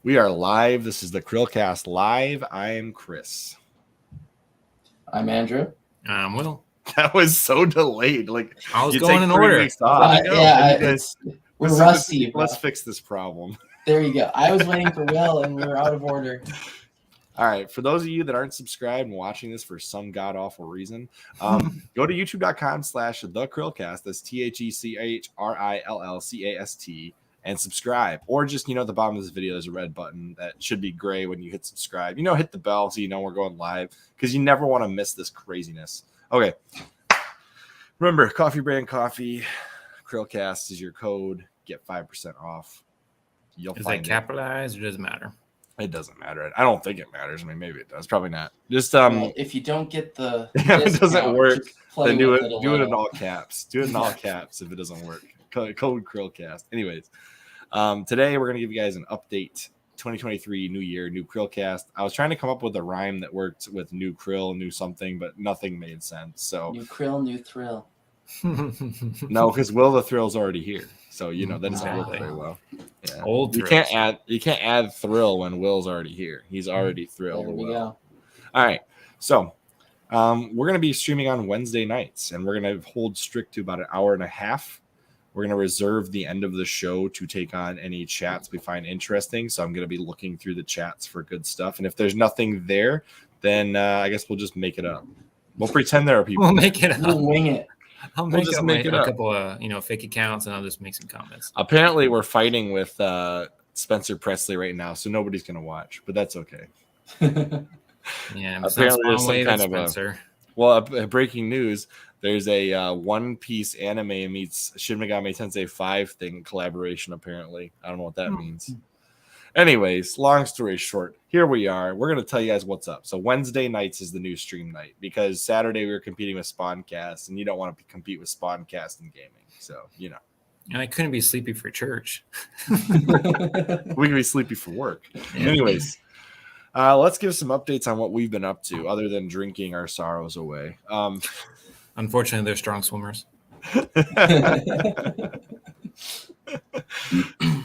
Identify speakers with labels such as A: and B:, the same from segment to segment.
A: We are live. This is the CHRILLCAST live. I'm Chris.
B: I'm Andrew.
C: I'm Will.
A: That was so delayed. Like
C: I was going in order.
B: We're rusty.
A: Let's fix this problem.
B: There you go. I was waiting for Will, and we were out of order.
A: All right. For those of you that aren't subscribed and watching this for some god awful reason, go to youtube.com/thechrillcast. That's THECHRILLCAST. And subscribe, or just, at the bottom of this video, there's a red button that should be gray when you hit subscribe. Hit the bell so we're going live, because you never want to miss this craziness. Okay. Remember, Coffee Brand Coffee, CHRILLCAST is your code. Get 5% off.
C: Is that capitalized or does it matter?
A: It doesn't matter. I don't think it matters. I mean, maybe it does. Probably not. Just
B: well, if you don't get the
A: if it doesn't work, then do it in all caps. Do it in all caps if it doesn't work. Code CHRILLCAST. Anyways, today we're gonna give you guys an update. 2023, new year, new CHRILLCAST. I was trying to come up with a rhyme that worked with new krill, new something, but nothing made sense. So
B: new krill, new thrill.
A: No, because Will the Thrill's already here, so that doesn't work very well. Yeah.
C: Old
A: you can't add thrill when Will's already here. He's already thrilled.
B: There we go.
A: All right, so we're gonna be streaming on Wednesday nights, and we're gonna hold strict to about an hour and a half. We're going to reserve the end of the show to take on any chats we find interesting. So I'm going to be looking through the chats for good stuff. And if there's nothing there, then I guess we'll just make it up. We'll pretend there are people.
C: We'll make it up.
B: We'll wing it.
C: I'll make a couple of fake accounts, and I'll just make some comments.
A: Apparently, we're fighting with Spencer Presley right now, so nobody's going to watch. But that's okay.
C: Yeah, apparently there's some kind of Spencer.
A: Breaking news. There's a One Piece anime meets Shin Megami Tensei 5 thing collaboration, apparently. I don't know what that means. Anyways, long story short, here we are. We're going to tell you guys what's up. So Wednesday nights is the new stream night, because Saturday we were competing with Spawncast, and you don't want to compete with Spawncast in gaming. So,
C: And I couldn't be sleepy for church.
A: We can be sleepy for work. Yeah. Anyways, let's give some updates on what we've been up to, other than drinking our sorrows away.
C: Unfortunately, they're strong swimmers.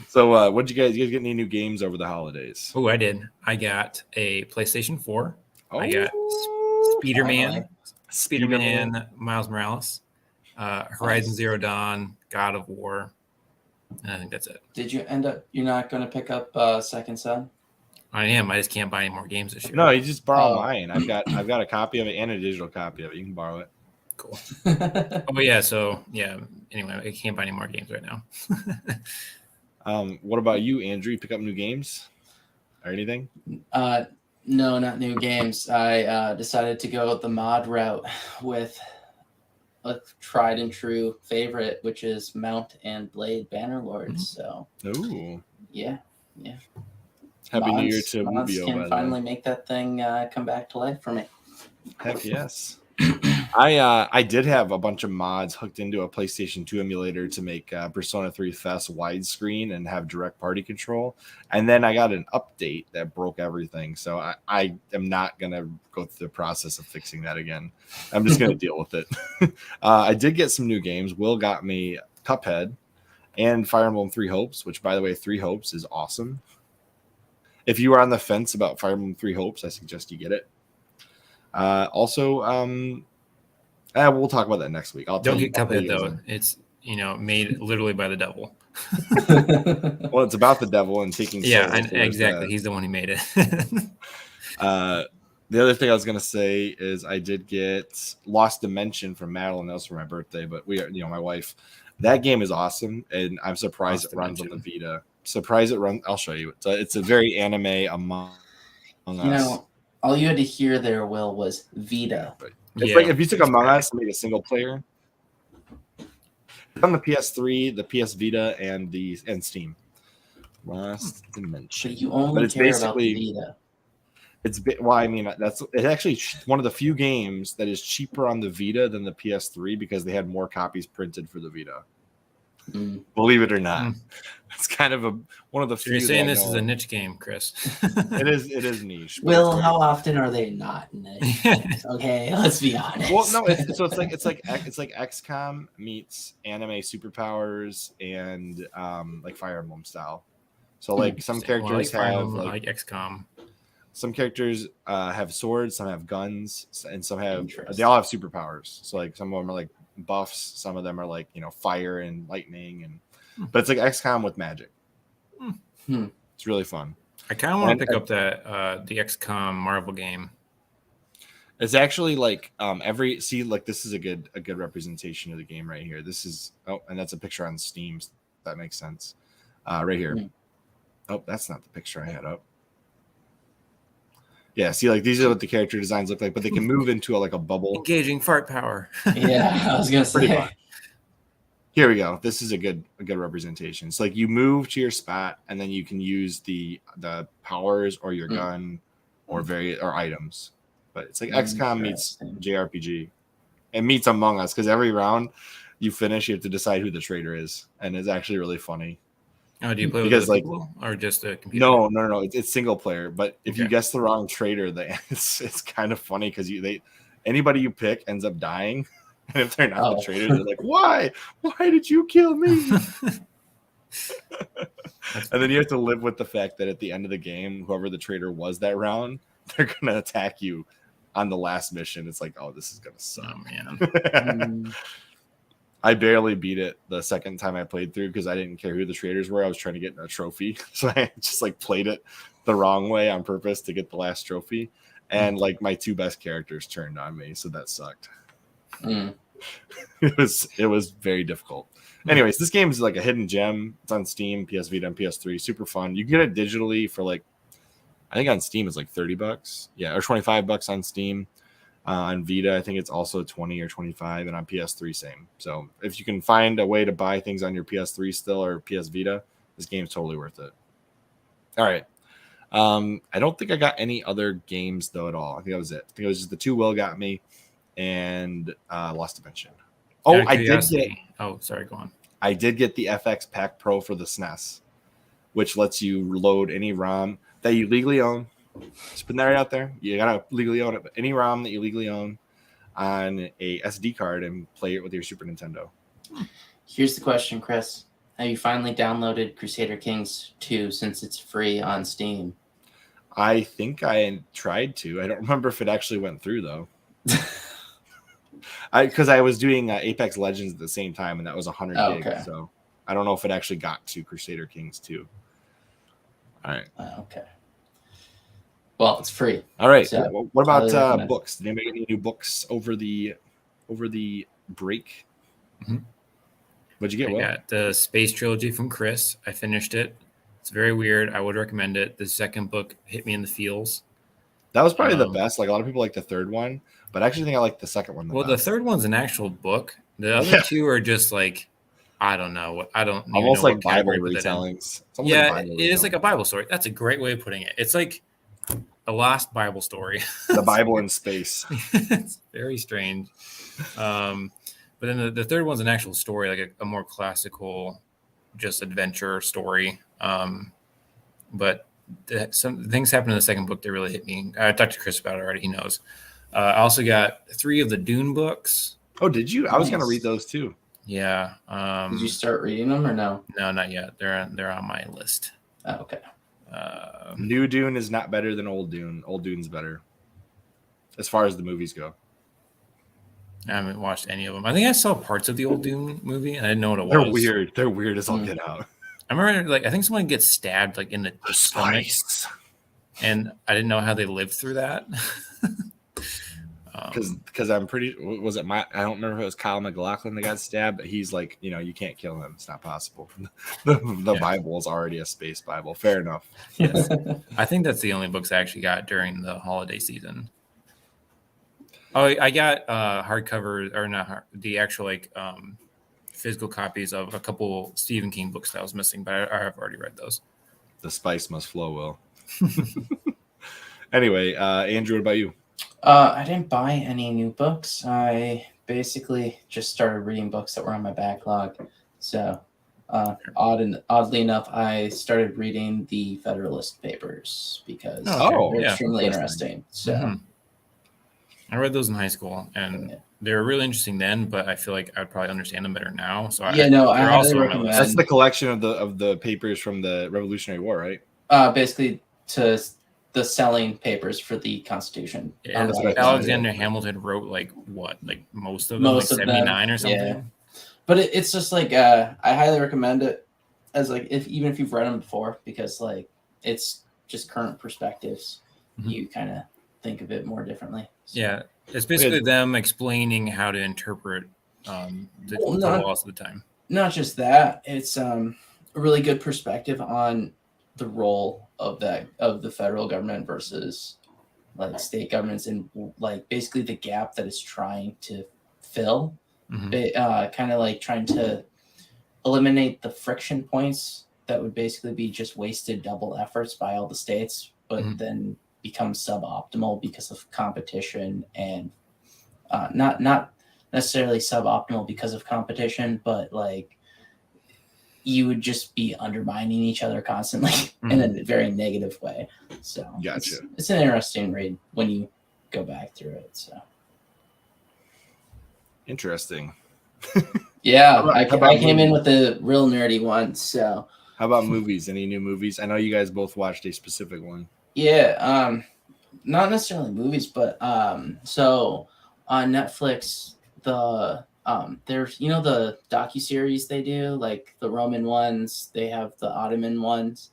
A: So, what'd you guys get any new games over the holidays?
C: Oh, I did. I got a PlayStation 4.
A: Oh.
C: I got Spider-Man, Miles Morales, Horizon Zero Dawn, God of War. And I think that's it.
B: Did you end up? You're not going to pick up Second Son?
C: I am. I just can't buy any more games this year.
A: No, you just borrow mine. I've got a copy of it and a digital copy of it. You can borrow it.
C: Cool. Oh yeah. So yeah. Anyway, I can't buy any more games right now.
A: What about you, Andrew? You pick up new games or anything?
B: No, not new games. I decided to go the mod route with a tried and true favorite, which is Mount and Blade Bannerlords. So.
A: Ooh.
B: Yeah.
A: Happy New Year to
B: Mods can finally make that thing come back to life for me.
A: Heck yes. I did have a bunch of mods hooked into a PlayStation 2 emulator to make Persona 3 Fest widescreen and have direct party control. And then I got an update that broke everything. So I am not going to go through the process of fixing that again. I'm just going to deal with it. I did get some new games. Will got me Cuphead and Fire Emblem 3 Hopes, which, by the way, 3 Hopes is awesome. If you are on the fence about Fire Emblem 3 Hopes, I suggest you get it. We'll talk about that next week.
C: Don't get Cuphead though. It's made literally by the devil.
A: Well, it's about the devil and taking.
C: Yeah, exactly. He's the one who made it.
A: The other thing I was gonna say is I did get Lost Dimension from Madeline. That was for my birthday, but my wife. That game is awesome, and I'm surprised it runs on the Vita. I'll show you. It's a very anime Among Us.
B: All you had to hear there, Will, was Vita.
A: It's like if you took Among Us and made a single player on the PS3, the PS Vita, and Steam. Lost Dimension.
B: But you only care about the Vita.
A: It's actually one of the few games that is cheaper on the Vita than the PS3 because they had more copies printed for the Vita. Believe it or not, it's kind of one of the few.
C: You're saying this is a niche game, Chris?
A: It is niche.
B: Will, how often are they not niche? Okay, let's be honest.
A: Well, no, it's like XCOM meets anime superpowers and like Fire Emblem style. So like some characters
C: Well, I like Fire
A: have
C: Emblem, I
A: like
C: like XCOM.
A: some characters have swords, some have guns, and some have
B: Interesting.
A: they all have superpowers. So like some of them are like buffs, some of them are like fire and lightning, and but it's like XCOM with magic.
B: Hmm.
A: It's really fun.
C: I kind of want to pick up that the XCOM Marvel game.
A: It's actually like like this is a good representation of the game right here. This is and that's a picture on Steam. So that makes sense. Right here. Oh, that's not the picture I had up. Yeah, see, like these are what the character designs look like, but they can move into like a bubble.
C: Engaging fart power.
B: Yeah, I was gonna
A: Pretty
B: say.
A: much. Here we go. This is a good representation. It's like you move to your spot, and then you can use the powers or your gun or items. But it's like XCOM meets JRPG. It meets Among Us because every round you finish, you have to decide who the traitor is, and it's actually really funny.
C: Oh, do you play with
A: Because,
C: other
A: like,
C: people or just a computer?
A: No. It's single player. But if you
C: Okay.
A: guess the wrong traitor, it's kind of funny because anybody you pick ends up dying. And if they're not the traitor, they're like, "Why? Why did you kill me?" And then you have to live with the fact that at the end of the game, whoever the traitor was that round, they're gonna attack you on the last mission. It's like, oh, this is gonna suck.
C: Oh man.
A: I barely beat it the second time I played through because I didn't care who the traitors were. I was trying to get a trophy, so I just like played it the wrong way on purpose to get the last trophy. And like my two best characters turned on me, so that sucked. It was very difficult. Anyways, this game is like a hidden gem. It's on Steam, PS Vita, and PS3. Super fun. You can get it digitally for like, I think on Steam it's like $30. Yeah, or $25 on Steam. On Vita, I think it's also 20 or 25, and on PS3, same. So if you can find a way to buy things on your PS3 still or PS Vita, this game's totally worth it. All right. I don't think I got any other games though at all. I think that was it. I think it was just the two Will got me and Lost Dimension. Oh, I did get.
C: Oh, sorry. Go on.
A: I did get the FX Pack Pro for the SNES, which lets you load any ROM that you legally own. Just putting that right out there. You gotta legally own it, but any ROM that you legally own on a SD card and play it with your Super Nintendo.
B: Here's the question, Chris. Have you finally downloaded Crusader Kings 2 since it's free on Steam?
A: I think I tried to. I don't remember if it actually went through though. Because I was doing Apex Legends at the same time, and that was 100 gigs. So I don't know if it actually got to Crusader Kings 2. All right.
B: Okay. Well, it's free.
A: All right.
B: So,
A: what about books? Did anybody get any new books over the break?
C: Mm-hmm.
A: What'd you get?
C: I got the Space Trilogy from Chris. I finished it. It's very weird. I would recommend it. The second book hit me in the feels.
A: That was probably the best. Like a lot of people like the third one, but I actually think I like the second one.
C: The third one's an actual book. The other two are just like, I don't know what
A: almost like Bible retellings.
C: Yeah, it is like a Bible story. That's a great way of putting it. It's like a lost Bible story.
A: The Bible in space.
C: It's very strange. But then the third one's an actual story, like a more classical, just adventure story. But some things happen in the second book that really hit me. I talked to Chris about it already. He knows. I also got 3 of the Dune books.
A: Oh, did you? I was going to read those too.
C: Yeah.
B: Did you start reading them or no?
C: No, not yet. They're on my list.
B: Oh, okay.
A: New Dune is not better than Old Dune. Old Dune's better, as far as the movies go.
C: I haven't watched any of them. I think I saw parts of the Old Dune movie, and I didn't know what it was.
A: They're weird. They're weird as all get out.
C: I remember, I think someone gets stabbed, in the stomach, and I didn't know how they lived through that.
A: Because I'm pretty. Was it I don't remember if it was Kyle MacLachlan that got stabbed, but he's like, you can't kill him. It's not possible. The Bible is already a space Bible. Fair enough.
C: Yes, I think that's the only books I actually got during the holiday season. Oh, I got hardcover or not the actual physical copies of a couple Stephen King books that I was missing, but I have already read those.
A: The spice must flow, Will. Anyway, Andrew, what about you?
B: I didn't buy any new books. I basically just started reading books that were on my backlog. So, oddly enough, I started reading the Federalist Papers because they're extremely interesting. So,
C: I read those in high school, and they were really interesting then, but I feel like I would probably understand them better now. So
B: Yeah, no, I
C: they're
B: highly
C: also on my
B: recommend.
C: list.
A: That's the collection of the papers from the Revolutionary War, right?
B: Basically to the selling papers for the Constitution.
C: Yeah,
A: that's what I thought,
C: Alexander
A: yeah.
C: Hamilton wrote like most of them,
B: Most
C: like
B: of them,
C: 79 or something.
B: yeah. But it's just like I highly recommend it as like even if you've read them before, because like it's just current perspectives.
C: Mhm.
B: You kind of think of it more differently. So.
C: Yeah, it's basically them explaining how to interpret the laws of the time.
B: Not just that, it's a really good perspective on the role of the federal government versus like state governments, and like basically the gap that it's trying to fill. Kind of like trying to eliminate the friction points that would basically be just wasted double efforts by all the states, but then become suboptimal because of competition, and not necessarily suboptimal because of competition, but like you would just be undermining each other constantly in a very negative way. So
A: Gotcha.
B: It's an interesting read when you go back through it. So
A: interesting.
B: Yeah, I came in with the real nerdy one. So
A: how about movies? Any new movies? I know you guys both watched a specific one.
B: Yeah, not necessarily movies, but so on Netflix, there's the docuseries they do, like the Roman ones, they have the Ottoman ones.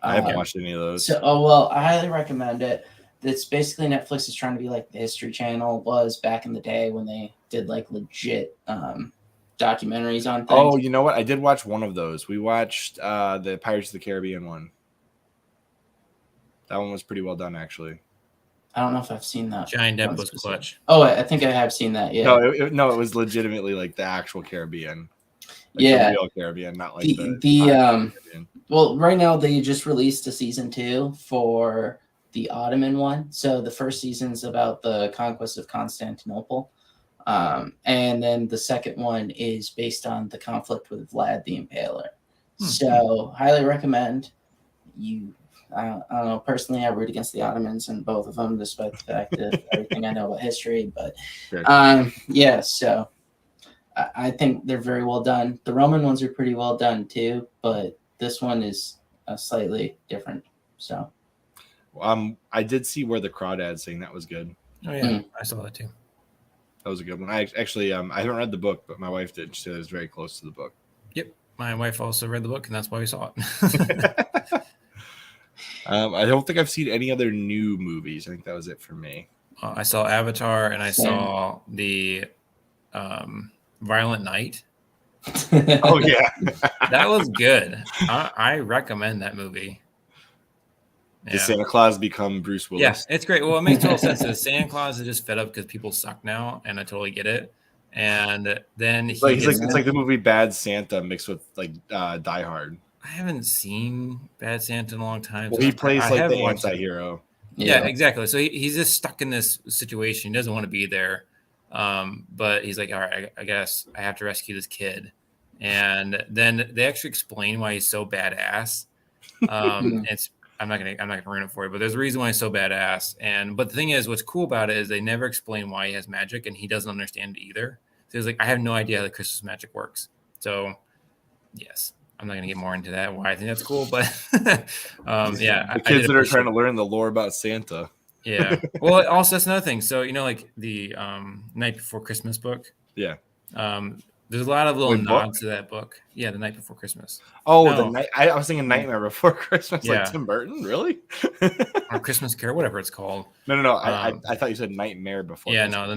A: I haven't watched any of those.
B: So well, I highly recommend it. It's basically Netflix is trying to be like the History Channel was back in the day when they did like legit documentaries on things.
A: Oh, you know what? I did watch one of those. We watched the Pirates of the Caribbean one. That one was pretty well done, actually.
B: I don't know if I've seen that.
C: Johnny Depp was clutch.
B: Oh, I think I have seen that. Yeah.
A: No, it was legitimately like the actual Caribbean. Like
B: yeah,
A: the real Caribbean, not like
B: the Well, right now they just released a season 2 for the Ottoman one. So the first season's about the conquest of Constantinople, and then the second one is based on the conflict with Vlad the Impaler. So highly recommend. I don't know. Personally, I root against the Ottomans in both of them, despite the fact that everything I know about history. But yeah, so I think they're very well done. The Roman ones are pretty well done too, but this one is slightly different. So,
A: I did see Where the Crawdads Sing. That was good.
C: Oh yeah, I saw that too.
A: That was a good one. I actually I haven't read the book, but my wife did. She said it was very close to the book.
C: Yep, my wife also read the book, and that's why we saw it.
A: I don't think I've seen any other new movies. I think that was it for me.
C: I saw Avatar, and I saw the Violent Night.
A: Oh yeah,
C: that was good. I recommend that movie.
A: Yeah. Did Santa Claus become Bruce Willis?
C: Yeah, it's great. Well, it makes total sense. Santa Claus is just fed up because people suck now, and I totally get it. And then
A: it's like the movie Bad Santa mixed with like Die Hard.
C: I haven't seen Bad Santa in a long time.
A: Well, he plays like the anti-hero.
C: Yeah, exactly. So he's just stuck in this situation. He doesn't want to be there. But he's like, all right, I guess I have to rescue this kid. And then they actually explain why he's so badass. I'm not gonna ruin it for you, but there's a reason why he's so badass. But the thing is, what's cool about it is they never explain why he has magic, and he doesn't understand it either. So he's like, I have no idea how the Christmas magic works. So yes, I'm not gonna get more into that. Why I think that's cool, but yeah,
A: the kids that are trying to learn the lore about Santa.
C: Yeah. Well, also that's another thing. So like the Night Before Christmas book.
A: Yeah.
C: There's a lot of little nods to that book. Yeah, The Night Before Christmas.
A: Oh, no. I was thinking Nightmare Before Christmas, like Tim Burton, really?
C: Or Christmas Carol, whatever it's called.
A: No. I thought you said Nightmare Before.
C: Yeah, Christmas. No, the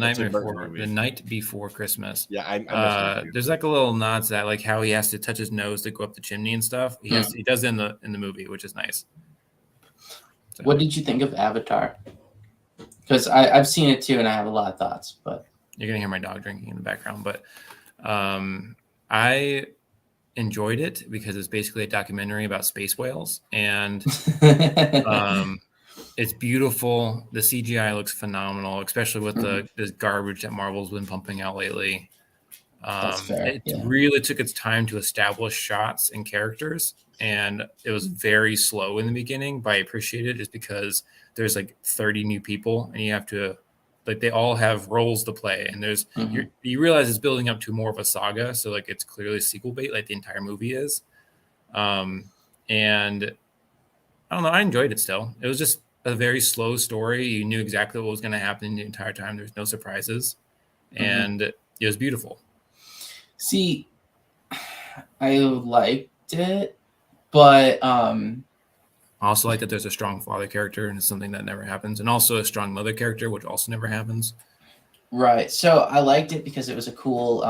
C: Night Before Christmas.
A: Yeah,
C: there's like a little nod to that, like how he has to touch his nose to go up the chimney and stuff. He does it in the movie, which is nice.
B: So. What did you think of Avatar? Because I've seen it too, and I have a lot of thoughts. But
C: you're gonna hear my dog drinking in the background, but. I enjoyed it because it's basically a documentary about space whales, and it's beautiful. The CGI looks phenomenal, especially with this garbage that Marvel's been pumping out lately. It really took its time to establish shots and characters, and it was very slow in the beginning, but I appreciate it just because there's like 30 new people and you have to like they all have roles to play, and there's you realize it's building up to more of a saga, so like it's clearly sequel bait, like the entire movie is. And I don't know, I enjoyed it still. It was just a very slow story. You knew exactly what was going to happen the entire time. There's no surprises, and it was beautiful.
B: See, I liked it, but
C: I also like that there's a strong father character, and it's something that never happens, and also a strong mother character, which also never happens.
B: Right. So I liked it because it was a cool.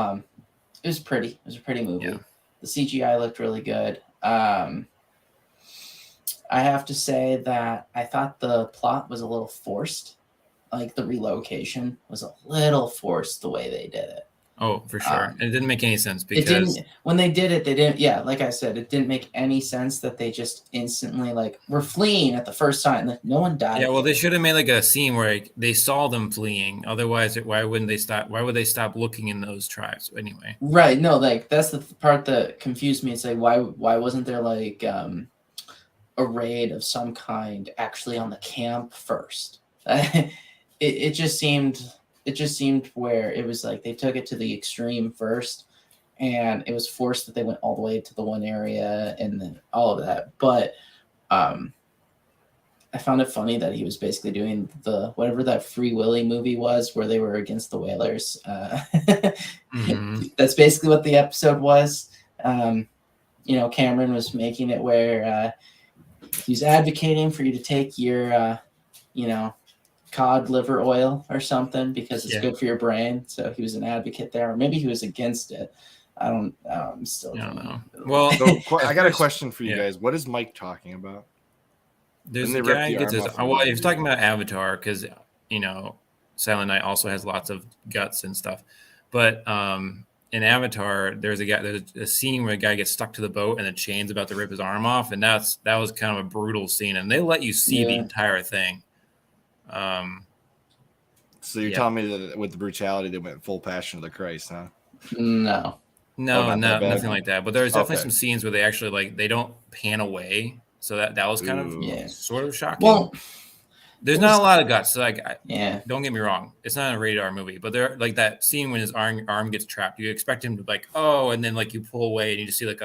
B: It was pretty. It was a pretty movie.
C: Yeah.
B: The CGI looked really good. I have to say that I thought the plot was a little forced. Like the relocation was a little forced the way they did it.
C: Oh, for sure. And it didn't make any sense because
B: it didn't, when they did it, they didn't. Yeah, like I said, it didn't make any sense that they just instantly like we're fleeing at the first sign. Like no one died.
C: Yeah, well, they should have made like a scene where like, they saw them fleeing. Otherwise, why wouldn't they stop? Why would they stop looking in those tribes anyway?
B: Right. No, like that's the part that confused me. It's like why wasn't there like a raid of some kind actually on the camp first? It just seemed where it was like they took it to the extreme first, and it was forced that they went all the way to the one area and then all of that. But I found it funny that he was basically doing the whatever that Free Willy movie was where they were against the whalers. That's basically what the episode was. Cameron was making it where he's advocating for you to take your cod liver oil or something because it's good for your brain. So he was an advocate there, or maybe he was against it. I don't know.
C: Well,
A: so, I got a question for you guys. What is Mike talking about?
C: There's a guy gets his. Well, he was talking about Avatar because Silent Night also has lots of guts and stuff, but in Avatar, there's a scene where a guy gets stuck to the boat and the chain's about to rip his arm off, and that was kind of a brutal scene, and they let you see the entire thing.
A: So you're telling me that with the brutality they went full Passion of the Christ, huh?
B: No,
C: nothing like that. But there's definitely some scenes where they actually they don't pan away, so that was kind of sort of shocking. Well, there's not a lot of guts. So don't get me wrong, it's not a radar movie, but there like that scene when his arm gets trapped, you expect him to and then you pull away and you just see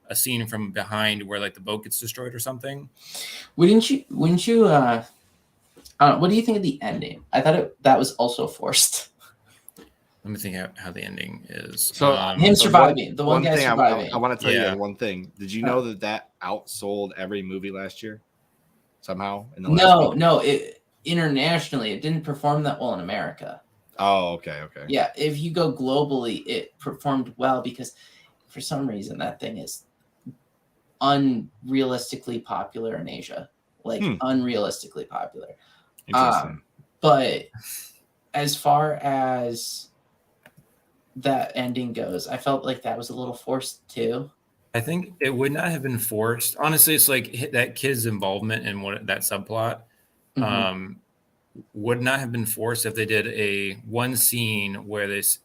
C: a scene from behind where the boat gets destroyed or something.
B: Wouldn't you? What do you think of the ending? I thought that was also forced.
C: Let me think how the ending is.
B: So him surviving, the one guy surviving.
A: I want to tell you one thing. Did you know that outsold every movie last year? Somehow?
B: Internationally, it didn't perform that well in America.
A: Oh, okay.
B: Yeah, if you go globally, it performed well because for some reason that thing is unrealistically popular in Asia. Unrealistically popular.
A: Interesting.
B: But as far as that ending goes, I felt like that was a little forced too.
C: I think it would not have been forced. Honestly, it's that kid's involvement in that subplot would not have been forced if they did one scene where this.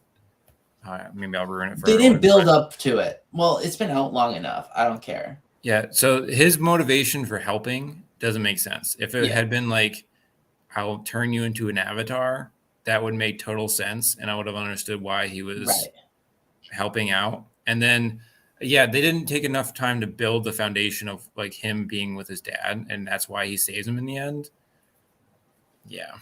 C: Maybe I'll ruin it for
B: They didn't build up to it. Well, it's been out long enough. I don't care.
C: Yeah. So his motivation for helping doesn't make sense. If it had been I'll turn you into an avatar, that would make total sense. And I would have understood why he was helping out. And then, they didn't take enough time to build the foundation of him being with his dad. And that's why he saves him in the end. Yeah.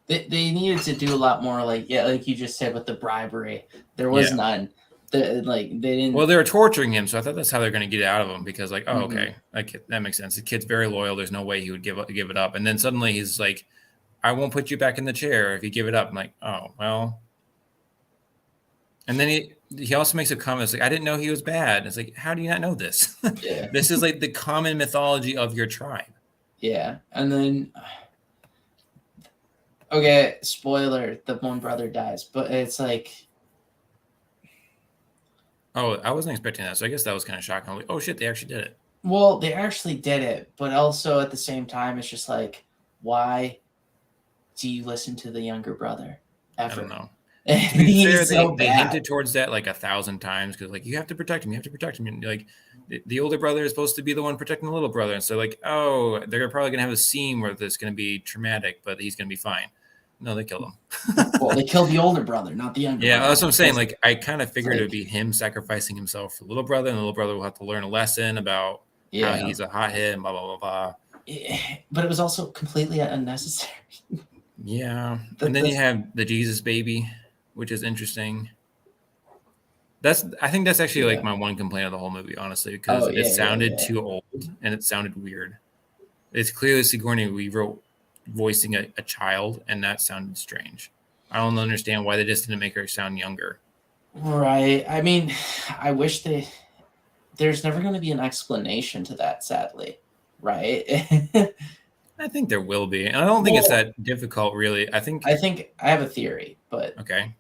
B: They needed to do a lot more like you just said with the bribery. There was none. They didn't.
C: Well, they were torturing him, so I thought that's how they're going to get out of him because, okay, that makes sense. The kid's very loyal. There's no way he would give it up. And then suddenly he's like, "I won't put you back in the chair if you give it up." I'm like, "Oh well." And then he also makes a comment. It's I didn't know he was bad. It's how do you not know this? This is the common mythology of your tribe.
B: Yeah, and then. Okay, spoiler: the one brother dies, but it's
C: Oh, I wasn't expecting that. So I guess that was kind of shocking. I'm like, oh shit, they actually did it.
B: Well, they actually did it, but also at the same time, it's just why do you listen to the younger brother ever?
C: I don't know. To be fair, they hinted towards that 1,000 times because you have to protect him. You have to protect him. And, the older brother is supposed to be the one protecting the little brother. And so they're probably going to have a scene where there's going to be traumatic, but he's going to be fine. No, they killed him.
B: Well, they killed the older brother, not the younger.
C: Yeah,
B: brother.
C: that's what I'm saying. Like, I kind of figured
B: like-
C: it would be him sacrificing himself for the little brother, and the little brother will have to learn a lesson about how he's a hothead and blah, blah, blah, blah.
B: But it was also completely unnecessary.
C: Yeah. And then you have the Jesus baby, which is interesting. I think that's actually like my one complaint of the whole movie, honestly, because it sounded too old and it sounded weird. It's clearly Sigourney Weaver voicing a child, and that sounded strange. I don't understand why they just didn't make her sound younger.
B: Right. I mean, I wish there's never going to be an explanation to that, sadly. Right.
C: I think there will be. And I don't think it's that difficult, really. I think
B: I have a theory, but
C: okay.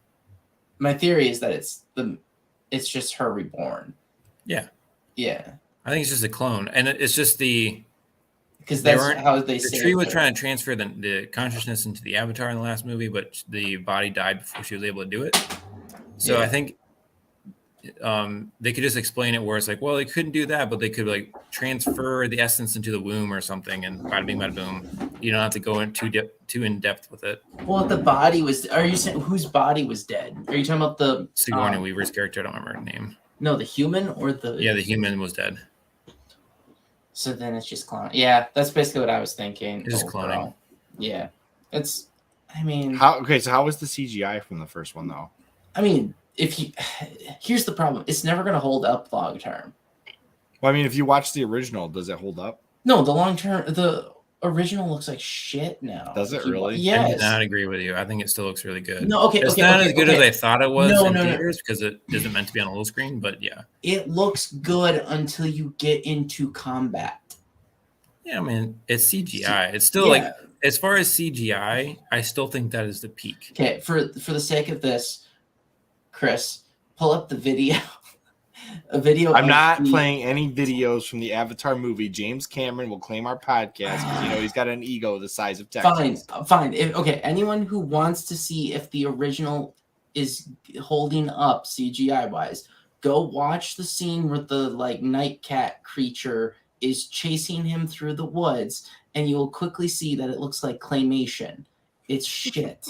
B: My theory is that it's just her reborn.
C: Yeah.
B: Yeah.
C: I think it's just a clone, and it's just
B: because that's how they say
C: the tree was trying to transfer the consciousness into the avatar in the last movie, but the body died before she was able to do it. So I think they could just explain it where it's like, well, they couldn't do that, but they could like transfer the essence into the womb or something, and bada bing, bada boom. You don't have to go in too in depth with it.
B: Well, the body was. Are you saying whose body was dead? Are you talking about the
C: Sigourney Weaver's character? I don't remember her name.
B: No, the human or the
C: the human was dead.
B: So then it's just cloning. Yeah, that's basically what I was thinking.
C: It's just cloning.
B: Yeah, it's. I mean,
A: how was the CGI from the first one though?
B: I mean, here's the problem: it's never going to hold up long term.
A: Well, I mean, if you watch the original, does it hold up?
B: No, the original looks like shit now.
A: Does it really?
B: Yes.
C: I do not agree with you. I think it still looks really good.
B: No, okay,
C: it's not as good as I thought it was in theaters because it isn't meant to be on a little screen. But yeah,
B: it looks good until you get into combat.
C: Yeah, I mean, it's CGI. It's still like, as far as CGI, I still think that is the peak.
B: Okay, for the sake of this, Chris, pull up the video. A video.
A: I'm not playing any videos from the Avatar movie. James Cameron will claim our podcast because he's got an ego the size of Texas.
B: Fine. Anyone who wants to see if the original is holding up CGI wise, go watch the scene where the night cat creature is chasing him through the woods, and you will quickly see that it looks like claymation. It's shit.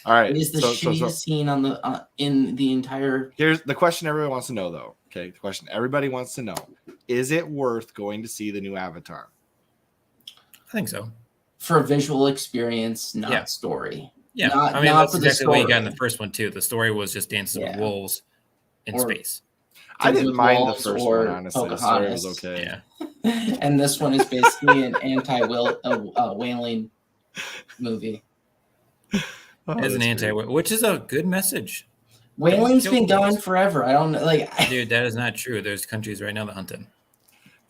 A: All right,
B: it is the shittiest scene on the in the entire.
A: Here's the question everyone wants to know, though. Okay, the question everybody wants to know: is it worth going to see the new Avatar?
C: I think so.
B: For a visual experience, not story.
C: Yeah, I mean that's exactly what you got in the first one too. The story was just Dances with Wolves in space.
A: I didn't mind the first one, honestly. The story was okay.
B: Yeah. And this one is basically an anti-whaling movie.
C: It's an anti-whaling, which is a good message.
B: Whaling's been gone forever. I don't know.
C: Dude, that is not true. There's countries right now that hunt them.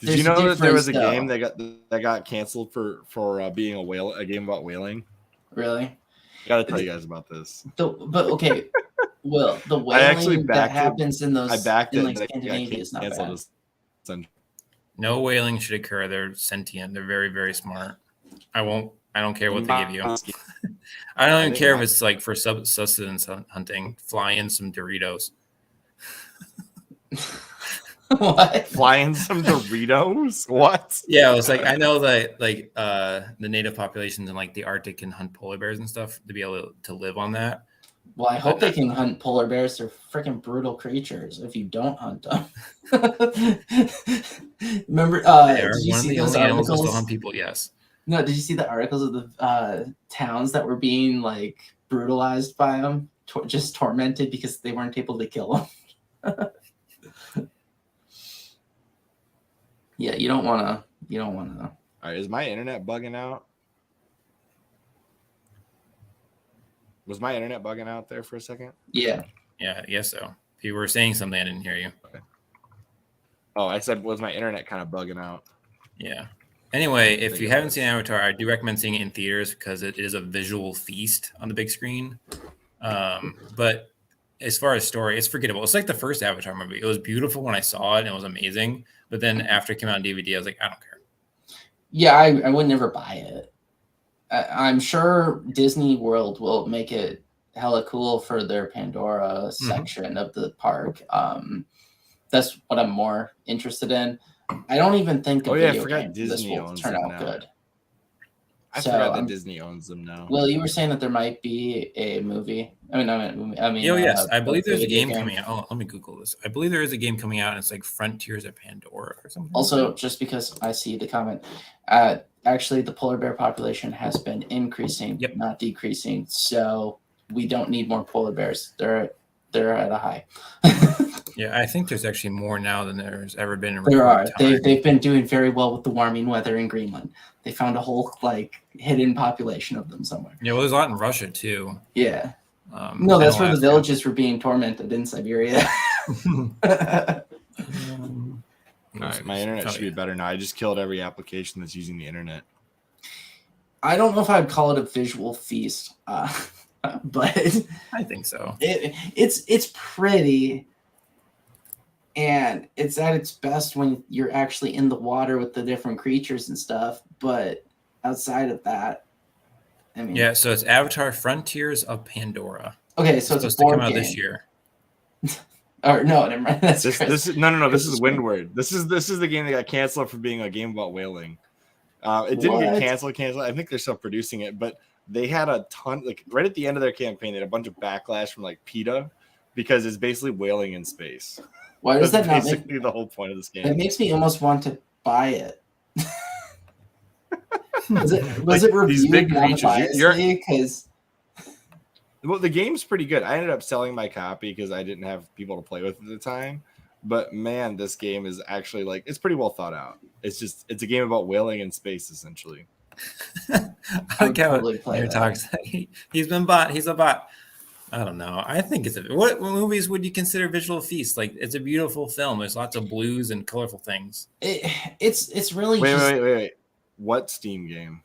A: Did you know that there was a game that got canceled for being a game about whaling?
B: Really?
A: I gotta tell you guys about this.
B: But okay. Well, the whaling that happens in those Scandinavia is not bad.
C: No whaling should occur. They're sentient. They're very, very smart. I don't care what they give you. I don't even care if it's like for sustenance hunting. Fly in some Doritos.
B: What?
A: Fly in some Doritos? What?
C: Yeah, it's like I know that the native populations in the Arctic can hunt polar bears and stuff to be able to live on that.
B: Well, I hope they can hunt polar bears. They're freaking brutal creatures if you don't hunt them. Remember, did you see those articles?
C: Still hunt people, yes.
B: No, did you see the articles of the towns that were being brutalized by them, just tormented because they weren't able to kill them? Yeah, you don't want to.
A: All right, is my internet bugging out? Was my internet bugging out there for a second?
B: Yeah.
C: Yeah, I guess so. If you were saying something, I didn't hear you.
A: Okay. Oh, I said, was my internet kind of bugging out?
C: Yeah. Anyway, if you haven't seen Avatar, I do recommend seeing it in theaters because it is a visual feast on the big screen. But as far as story, it's forgettable. It's like the first Avatar movie. It was beautiful when I saw it and it was amazing. But then after it came out on DVD, I was like, I don't care.
B: Yeah, I would never buy it. I'm sure Disney World will make it hella cool for their Pandora section of the park. That's what I'm more interested in. I don't even think the video games this will turn out good.
A: I forgot that Disney owns them now.
B: Well, you were saying that there might be a movie.
C: Yes, I believe there's a game coming out. Oh, let me Google this. I believe there is a game coming out, and it's like Frontiers of Pandora or something.
B: Also, just because I see the comment, actually, the polar bear population has been increasing, not decreasing. So we don't need more polar bears. They're at a high.
C: Yeah, I think there's actually more now than there's ever been.
B: There are. They've been doing very well with the warming weather in Greenland. They found a whole hidden population of them somewhere.
C: Yeah, well, there's a lot in Russia too.
B: Yeah. No, that's where the villages were being tormented in Siberia.
A: All right, my internet should be better now. I just killed every application that's using the internet.
B: I don't know if I'd call it a visual feast, but
C: I think so.
B: It's pretty. And it's at its best when you're actually in the water with the different creatures and stuff. But outside of that, I mean...
C: Yeah, so it's Avatar Frontiers of Pandora.
B: Okay, so it's
C: supposed to come out this year.
B: Or no, never mind.
A: This is no. This is Windward. This is the game that got canceled for being a game about whaling. It didn't get canceled. I think they're still producing it, but they had a ton. Right at the end of their campaign, they had a bunch of backlash from PETA because it's basically whaling in space.
B: Why does that not
A: basically the whole point of this game?
B: It makes me almost want to buy it. was it reviewed
A: these big creatures?
B: Because
A: well, the game's pretty good. I ended up selling my copy because I didn't have people to play with at the time. But man, this game is actually it's pretty well thought out. It's a game about whaling in space essentially.
C: I can't play talks. He's been bought. He's a bot. I don't know. I think it's what movies would you consider visual feast? It's a beautiful film. There's lots of blues and colorful things.
B: It's really
A: wait. What Steam game?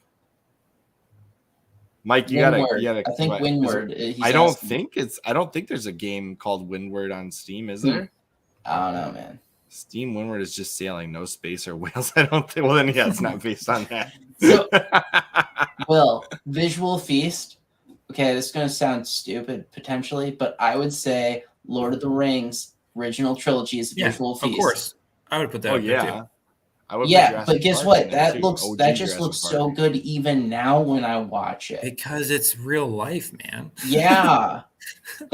A: Mike, you gotta.
B: I think Windward.
A: I don't think there's a game called Windward on Steam. Is there?
B: I don't know, man.
A: Steam Windward is just sailing, no space or whales. I don't think. Well, then it's not based on that.
B: So, visual feast. Okay, this is going to sound stupid potentially, but I would say Lord of the Rings original trilogy is a visual feast.
C: Of course, I would put that.
A: Too.
B: But guess what? That just looks so good even now when I watch it.
C: Because it's real life, man.
B: Yeah,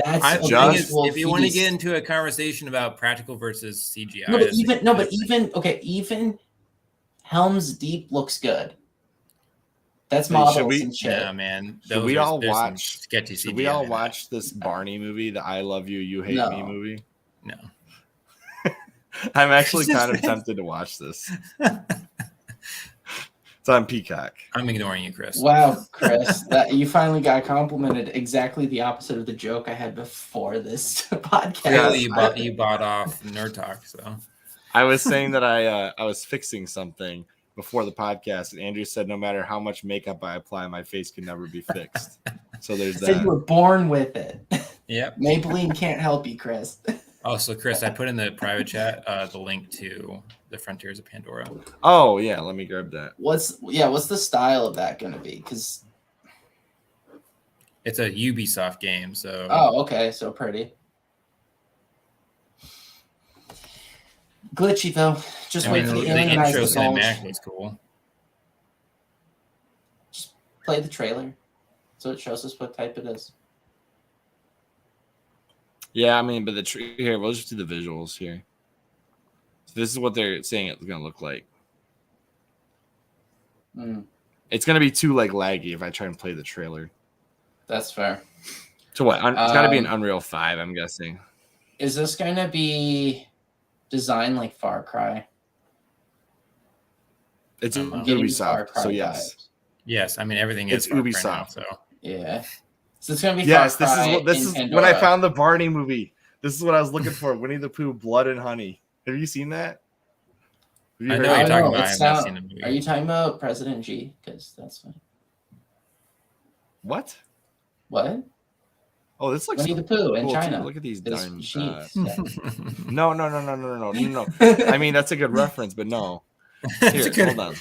B: that's
C: if you want to get into a conversation about practical versus CGI.
B: Even Helm's Deep looks good. That's models and shit.
C: Yeah, man.
A: Should we all watch this Barney movie, the I Love You, You Hate Me movie?
C: No.
A: I'm actually kind of tempted to watch this. It's on Peacock.
C: I'm ignoring you, Chris.
B: Wow, Chris. You finally got complimented exactly the opposite of the joke I had before this podcast.
C: Yeah, you bought off Nerd Talk, so.
A: I was saying that I was fixing something before the podcast, and Andrew said no matter how much makeup I apply, my face can never be fixed. So there's that.
B: Said you were born with it.
C: Yep.
B: Maybelline can't help you, Chris.
C: Oh, so Chris, I put in the private chat the link to the Frontiers of Pandora.
A: Oh yeah, let me grab that.
B: What's the style of that going to be? Because
C: it's a Ubisoft game, so.
B: Oh, okay, so pretty. Glitchy though. Just wait for the
C: intro cinematic was cool.
B: Just play the trailer, so it shows us what type it is.
A: Yeah, I mean, but here we'll just do the visuals here. So this is what they're saying it's gonna look like. It's gonna be too laggy if I try and play the trailer.
B: That's fair.
A: So what? It's got to be an Unreal 5, I'm guessing.
B: Is this gonna be designed like Far Cry?
A: It's Ubisoft, so yes.
B: Vibes.
C: Yes, I mean everything is
A: Ubisoft.
C: Now, so
B: yeah. So it's gonna be
A: Far
B: Cry.
A: This is when I found the Barney movie. This is what I was looking for. Winnie the Pooh, Blood and Honey. Have you seen that?
C: I know what you're talking about. I've not seen the movie.
B: Are you talking about President G? Because that's funny.
A: What?
B: Oh,
A: this looks
B: Winnie the Pooh in China.
A: Too. Look at these darn. No. I mean, that's a good reference, but no. Here, hold on.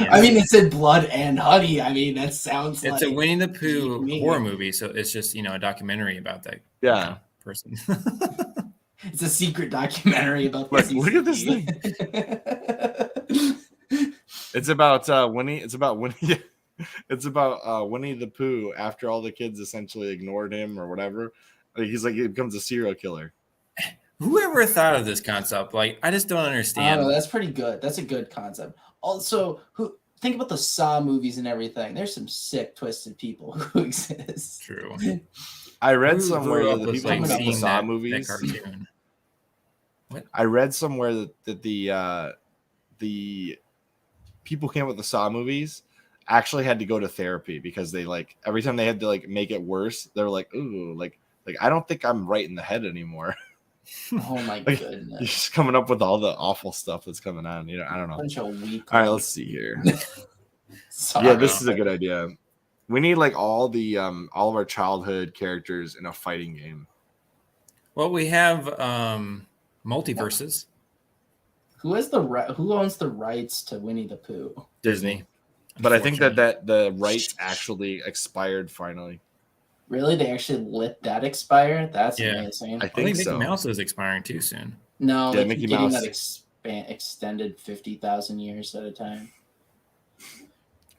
B: I mean, it said Blood and Honey. I mean, that sounds
C: it's a Winnie the Pooh horror movie, so it's just a documentary about that person.
B: It's a secret documentary about
A: look at this thing. It's about Winnie. It's about Winnie. It's about Winnie the Pooh after all the kids essentially ignored him or whatever. Like, he's like, he becomes a serial killer.
C: Whoever thought of this concept? Like, I just don't
B: I don't
C: understand.
B: know. That's pretty good. That's a good concept. Also, think about the Saw movies and everything. There's some sick, twisted people who exist.
C: True.
A: I read
C: Who
A: somewhere
C: grew
A: that
C: up
A: the
C: with,
A: people
B: like,
A: who made the
C: seeing
A: Saw
C: that
A: movies.
C: cartoon?
A: I read somewhere that the people who came up with the Saw movies actually had to go to therapy because they like every time they had to like make it worse, they were like, ooh, like I don't think I'm right in the head anymore.
B: Oh my
A: Like,
B: goodness.
A: you're just coming up with all the awful stuff that's coming on. You know, I don't know.
B: Bunch of weak.
A: All right, let's see here.
B: Sorry.
A: Yeah, this is a good idea. We need like all of our childhood characters in a fighting game.
C: Well, we have multiverses.
B: Who owns the rights to Winnie the Pooh?
C: Disney.
A: But I think that
C: Unfortunately.
A: the rights actually expired finally.
B: Really? They actually let that expire? That's
C: Yeah.
B: amazing.
A: I
C: I think
A: think
C: Mickey
A: so.
C: Mouse is expiring too soon.
B: No,
A: Yeah,
B: they
A: Mickey
B: keep getting
A: Mouse.
B: that extended 50,000 years at a time.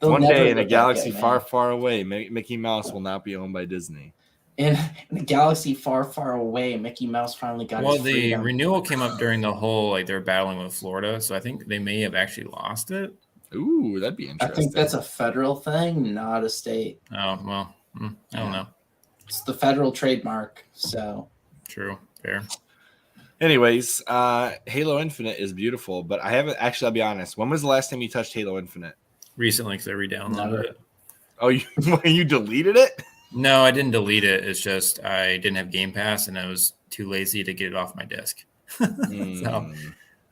B: They'll
A: One
B: never
A: day in a
B: let that
A: galaxy
B: get
A: far,
B: made.
A: far away, Mickey Mouse will not be owned by Disney.
B: In a galaxy far, far away, Mickey Mouse finally got
C: Well,
B: his
C: the
B: freedom.
C: renewal came up during the whole like they're battling with Florida, so I think they may have actually lost it.
A: Ooh, that'd be
B: I
A: interesting.
B: think that's a federal thing, not a state.
C: Oh well, I don't know.
B: It's the federal trademark, so
C: True, fair.
A: Anyways, Halo Infinite is beautiful, but I haven't actually. I'll be honest. When was the last time you touched Halo Infinite?
C: Recently, because I re-downloaded
B: Never.
C: it.
A: Oh, you deleted it?
C: No, I didn't delete it. It's just I didn't have Game Pass, and I was too lazy to get it off my disk. So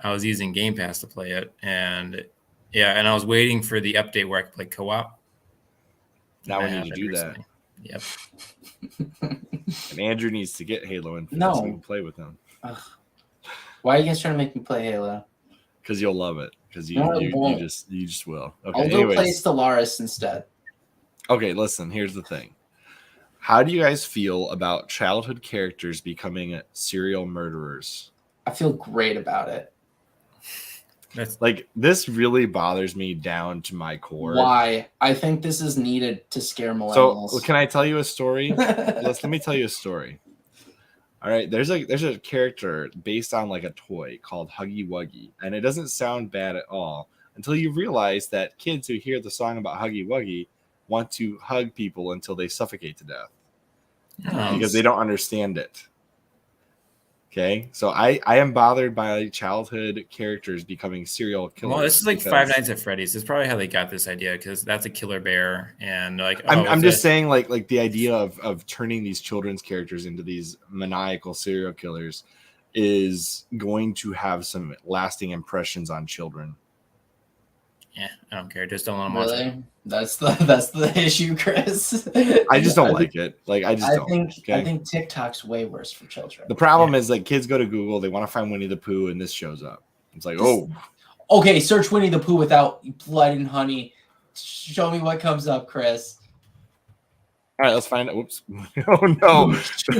C: I was using Game Pass to play it, and I was waiting for the update where I could play co-op.
A: Now we
C: And that
A: need to do
C: happened
A: that.
C: Yep.
A: And Andrew needs to get Halo Infinite
B: No.
A: so we can play with him.
B: Ugh. Why are you guys trying to make me play Halo?
A: Because you'll love it. Because
B: No, I
A: you
B: won't.
A: just will. Okay.
B: I'll go play
A: Anyways,
B: Stellaris instead.
A: okay. Listen. Here's the thing. How do you guys feel about childhood characters becoming serial murderers?
B: I feel great about it.
C: That's
A: Like, this really bothers me down to my core.
B: Why? I think this is needed to scare
A: So,
B: millennials.
A: can I tell you a story? Let me tell you a story. All right, there's a character based on like a toy called Huggy Wuggy, and it doesn't sound bad at all until you realize that kids who hear the song about Huggy Wuggy want to hug people until they suffocate to death because they don't understand it. Okay, so I am bothered by childhood characters becoming serial killers.
C: well, this is like
A: because-
C: Five Nights at Freddy's. That's probably how they got this idea because that's a killer bear, and like
A: I'm just saying, like the idea of turning these children's characters into these maniacal serial killers is going to have some lasting impressions on children.
C: Yeah, I don't care. Just don't let them watch it.
B: Really? That's the issue, Chris.
A: I just don't like it. Like I
B: think TikTok's way worse for children.
A: The problem is like kids go to Google, they want to find Winnie the Pooh, and this shows up. It's like,
B: Okay, search Winnie the Pooh without blood and honey. Show me what comes up, Chris.
A: all right, let's find out. Whoops! Oh no!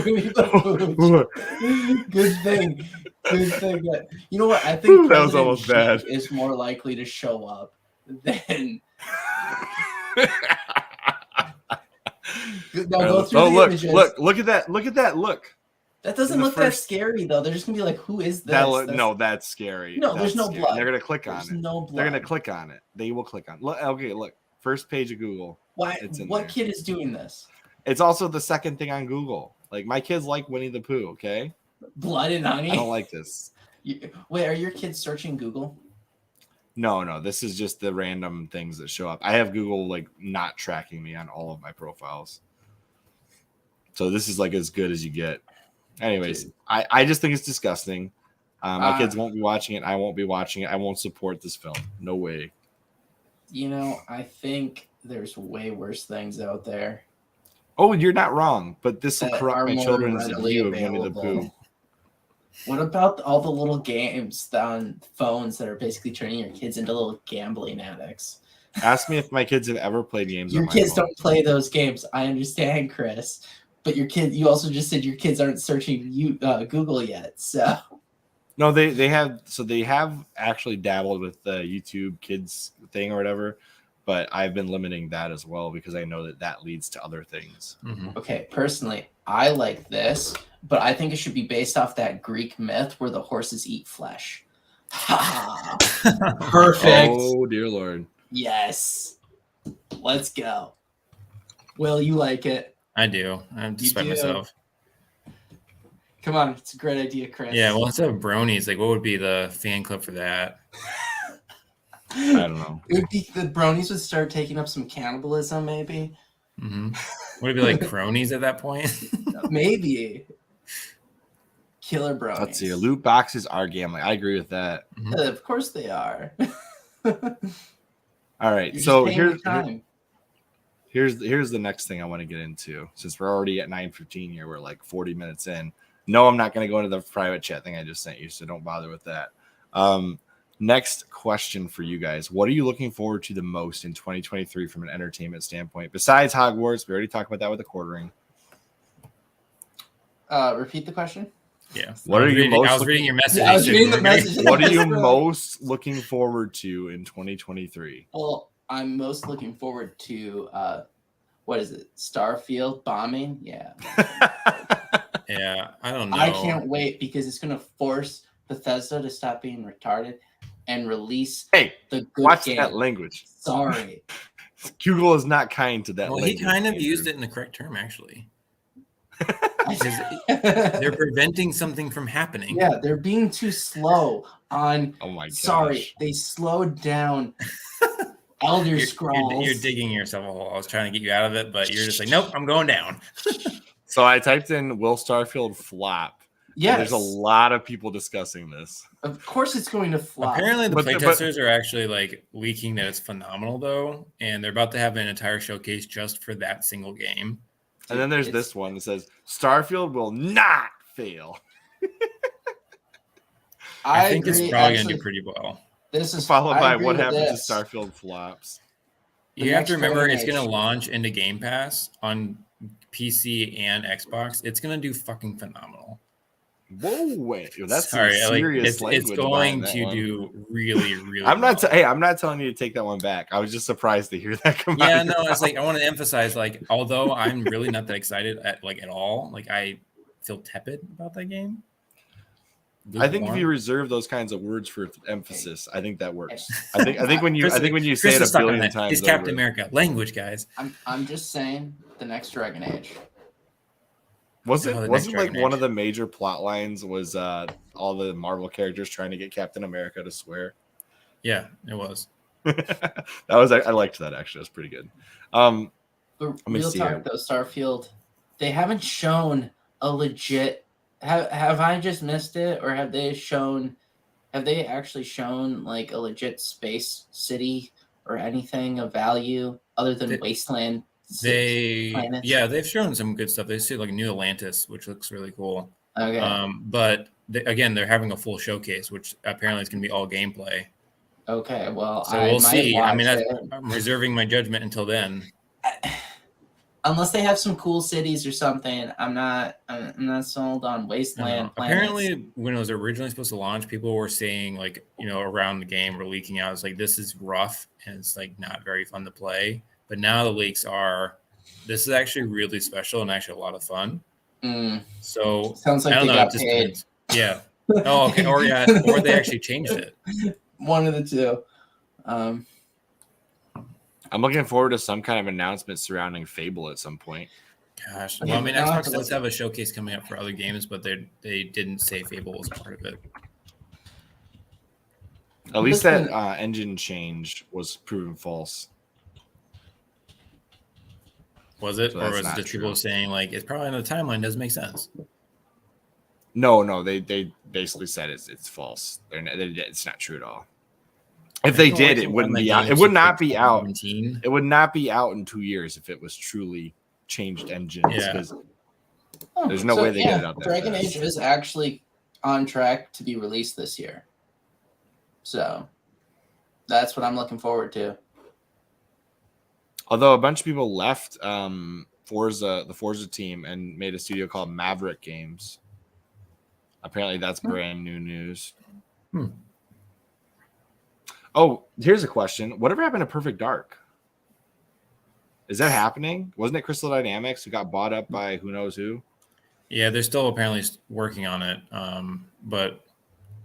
B: Winnie the Pooh. Good thing. That, you know what? I think
A: That was almost bad.
B: Is more likely to show up than. Now go through the images.
A: Look at that! Look at that! Look.
B: That doesn't look that scary though. They're just gonna be like, "Who is this?"
A: That's scary.
B: No,
A: that's
B: there's no
A: scary.
B: blood.
A: They're gonna click on
B: There's
A: it.
B: no blood.
A: They're gonna click on it. They will click on. Look, okay, look. First page of Google.
B: Why?
A: It's in
B: What
A: there.
B: kid is doing this?
A: It's also the second thing on Google. Like my kids like Winnie the Pooh. Okay.
B: Blood and honey.
A: I don't like this.
B: Wait, are your kids searching Google?
A: No. This is just the random things that show up. I have Google like not tracking me on all of my profiles. So this is like as good as you get. Anyways, I just think it's disgusting. My kids won't be watching it. I won't be watching it. I won't support this film. No way.
B: You know, I think there's way worse things out there.
A: Oh, you're not wrong, but this will
B: that
A: corrupt
B: are
A: my
B: more
A: children's
B: readily
A: view of Winnie the
B: available.
A: Pooh.
B: What about all the little games on phones that are basically turning your kids into little gambling addicts?
A: Ask me if my kids have ever played games.
B: Your
A: on my
B: kids
A: phone.
B: don't play those games. I understand, Chris. But you also just said your kids aren't searching Google yet. So
A: No, they have. So they have actually dabbled with the YouTube Kids thing or whatever. but I've been limiting that as well because I know that leads to other things.
C: Mhm.
B: Okay, personally, I like this, but I think it should be based off that Greek myth where the horses eat flesh. Ha! Perfect.
A: Oh dear Lord.
B: Yes. Let's go. Will, you like it?
C: I do. I'm
B: You
C: despite
B: do?
C: myself.
B: Come on, it's a great idea, Chris.
C: Yeah, well, instead of bronies, like what would be the fan club for that?
A: I don't know.
B: It would be the bronies would start taking up some cannibalism, maybe.
C: Mm-hmm. Would it be like cronies at that point?
B: Maybe. Killer bronies.
A: Let's see. Loot boxes are gambling. I agree with that.
B: Of course they are.
A: All right.
B: You're
A: So
B: just paying the time.
A: here's the next thing I want to get into. Since we're already at 9:15 here, we're like 40 minutes in. No, I'm not going to go into the private chat thing I just sent you, so don't bother with that. Next question for you guys. What are you looking forward to the most in 2023 from an entertainment standpoint? Besides Hogwarts, we already talked about that with the quartering.
B: Repeat the question.
C: Yeah.
A: What are you most
C: I was reading your message.
B: Yeah, I was reading the message.
A: What are you most looking forward to in 2023?
B: Well, I'm most looking forward to what is it? Starfield bombing? Yeah.
C: Yeah, I don't know.
B: I can't wait because it's gonna force Bethesda to stop being retarded and release
A: Hey,
B: the good
A: watch
B: game.
A: that language.
B: Sorry.
A: Google is not kind to that
C: Well,
A: language.
C: he kind of
A: Andrew.
C: used it in the correct term, actually. They're preventing something from happening.
B: Yeah, they're being too slow on.
A: Oh my gosh.
B: Sorry, they slowed down Elder Scrolls.
C: You're digging yourself a hole. I was trying to get you out of it, but you're just like, nope, I'm going down.
A: So I typed in "Will Starfield flop?"
B: Yes,
A: There's a lot of people discussing this.
B: Of course, it's going to flop.
C: Apparently, the
A: But-
C: playtesters are actually like leaking that it's phenomenal, though, and they're about to have an entire showcase just for that single game.
A: And then there's this one that says Starfield will not fail.
C: I think
B: agree,
C: it's probably going to
B: actually,
C: do pretty well.
B: This is
A: Followed
B: I
A: by
B: agree
A: what
B: with
A: happens
B: this.
A: to Starfield flops.
B: The
C: You have
B: next
C: to remember it's
B: Dragon
C: going to
B: Age.
C: launch into Game Pass on PC and Xbox. It's going to do fucking phenomenal.
A: Whoa, wait, that's
C: Sorry,
A: some serious language.
C: it's going
A: behind that
C: to
A: one.
C: do really, really.
A: I'm not.
C: well.
A: Hey, I'm not telling you to take that one back. I was just surprised to hear that come out.
C: Yeah,
A: of
C: no,
A: your
C: it's like I
A: mouth.
C: want to emphasize, like, although I'm really not that excited at all, like I feel tepid about that game.
A: I think if
C: Lukewarm.
A: you reserve those kinds of words for emphasis, I think that works. I think when you
C: Chris
A: say it
C: is
A: a
C: stuck on
A: billion
C: that.
A: times,
C: It's Captain
A: over.
C: America language, guys.
B: I'm just saying the next Dragon Age.
A: Wasn't
C: Oh, the
A: wasn't
C: next
A: like
C: Dragon
A: one
C: Age.
A: of the major plot lines was all the Marvel characters trying to get Captain America to swear.
C: Yeah, it was.
A: That was I liked that actually. It was pretty good.
B: But
A: me
B: real
A: see
B: talk
A: here.
B: though, Starfield, they haven't shown a legit. Have I just missed it, or have they actually shown like a legit space city or anything of value other than Wasteland? Planets?
C: They've shown some good stuff. They see like New Atlantis, which looks really cool.
B: Okay.
C: But again, they're having a full showcase, which apparently is going to be all gameplay.
B: Okay. Well,
C: So
B: I
C: we'll
B: might
C: see. I
B: watch
C: mean,
B: it.
C: I'm reserving my judgment until then.
B: Unless they have some cool cities or something, I'm not sold on Wasteland. Planets.
C: Apparently, when it was originally supposed to launch, people were saying like, around the game were leaking out. It's like, this is rough and it's like not very fun to play. But now the leaks are, this is actually really special and actually a lot of fun. So
B: sounds like
C: I don't
B: they
C: know.
B: got
C: It just
B: paid.
C: depends. Yeah. Oh, okay. Or they actually changed it.
B: One of the two.
A: I'm looking forward to some kind of announcement surrounding Fable at some point.
C: Gosh.
B: Okay,
C: Well, I mean,
B: now I have
C: Xbox
B: to
C: does
B: look
C: have a showcase coming up for other games, but they didn't say Fable was part of it.
A: At least that engine change was proven false.
C: Was it?
A: So
C: Or
A: that's
C: was it
A: not
C: just
A: true.
C: people saying like it's probably on the timeline doesn't make sense?
A: No, they basically said it's false. It's not true at all. If they did, it wouldn't be out. It would not be out.
C: 17.
A: It would not be out in 2 years if it was truly changed engines.
C: Yeah.
A: Because there's no way they get it out that
B: Dragon
A: fast.
B: Age is actually on track to be released this year. So that's what I'm looking forward to.
A: Although a bunch of people left the Forza team and made a studio called Maverick Games. Apparently that's brand new news. Oh, here's a question. Whatever happened to Perfect Dark? Is that happening? Wasn't it Crystal Dynamics who got bought up by who knows who?
C: Yeah, they're still apparently working on it, but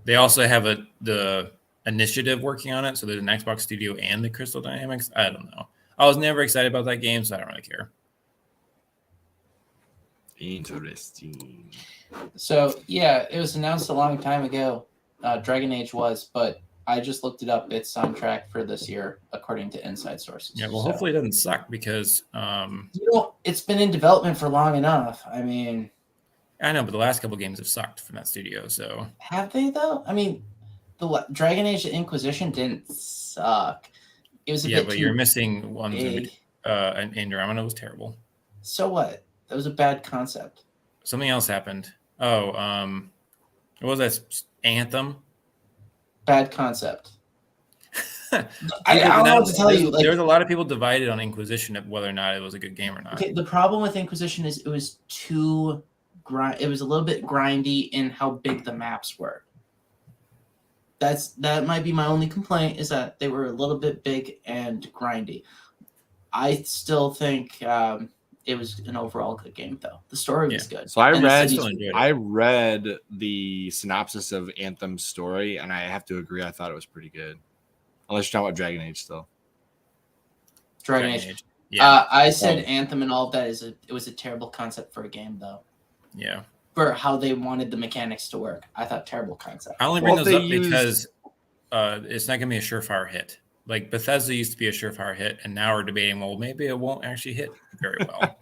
C: they also have the initiative working on it. So there's an Xbox Studio and the Crystal Dynamics. I don't know. I was never excited about that game, so I don't really care.
A: Interesting.
B: So yeah, it was announced a long time ago. Dragon Age was, but I just looked it up. It's on track for this year, according to inside sources.
C: Yeah, well,
B: So,
C: hopefully it doesn't suck because
B: it's been in development for long enough. I mean,
C: I know, but the last couple games have sucked from that studio. So
B: have they though? I mean, the Dragon Age Inquisition didn't suck. It was a bit
C: but
B: too
C: you're missing one.
B: big.
C: And Andromeda was terrible.
B: So what? That was a bad concept.
C: Something else happened. Oh, what was that? Anthem.
B: Bad concept. I don't know what to tell you. Like,
C: there was a lot of people divided on Inquisition of whether or not it was a good game or not.
B: Okay, the problem with Inquisition is it was too it was a little bit grindy in how big the maps were. That might be my only complaint, is that they were a little bit big and grindy. I still think it was an overall good game, though. The story was good.
A: So I read the synopsis of Anthem's story, and I have to agree, I thought it was pretty good. Unless you're talking about Dragon Age still.
B: Dragon Age. Yeah. I said Anthem and all of that it was a terrible concept for a game, though.
C: Yeah.
B: For how they wanted the mechanics to work. I thought terrible concept.
C: I only bring those up because it's not going to be a surefire hit. Like Bethesda used to be a surefire hit, and now we're debating, well, maybe it won't actually hit very well,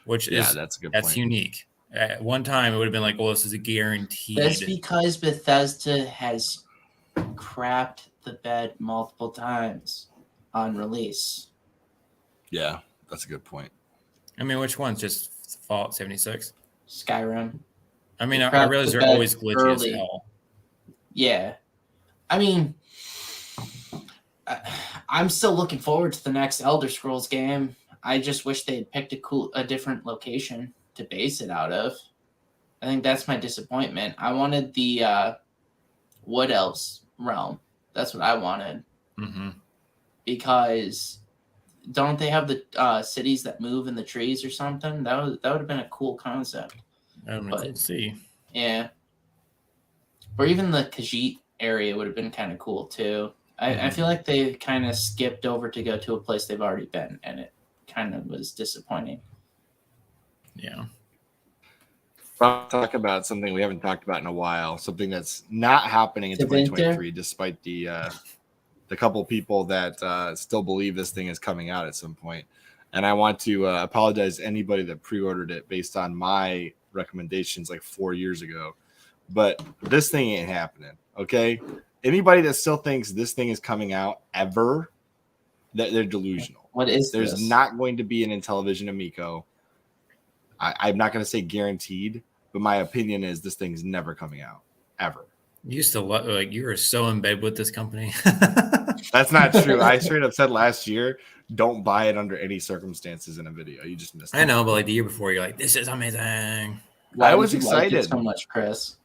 C: which
A: that's a good point.
C: Unique. At one time, it would have been like, well, this is a guaranteed.
B: That's because Bethesda has crapped the bed multiple times on release.
A: Yeah, that's a good point.
C: I mean, which one's just Fallout 76?
B: Skyrim.
C: I mean, I realize they're always glitchy as hell.
B: Yeah. I mean, I'm still looking forward to the next Elder Scrolls game. I just wish they had picked a different location to base it out of. I think that's my disappointment. I wanted the Wood Elves realm. That's what I wanted.
C: Mm-hmm.
B: Because don't they have the cities that move in the trees or something? That would have been a cool concept.
C: Let's see.
B: Yeah. Or even the Khajiit area would have been kind of cool too. I feel like they kind of skipped over to go to a place they've already been, and it kind of was disappointing.
C: Yeah.
A: I'll talk about something we haven't talked about in a while, something that's not happening in 2023, despite the couple people that still believe this thing is coming out at some point. And I want to apologize to anybody that pre-ordered it based on my recommendations like 4 years ago. But this thing ain't happening, okay? Anybody that still thinks this thing is coming out ever, they're delusional.
B: What is
A: There's
B: this?
A: not going to be an Intellivision Amico. I'm not going to say guaranteed, but my opinion is this thing's never coming out, ever.
C: You used to like you were so in bed with this company.
A: That's not true. I straight up said last year, don't buy it under any circumstances in a video. You just missed it.
C: I know, but like the year before, you're like, this is amazing.
B: Why
A: I was
B: did you
A: excited
B: like it so much, Chris.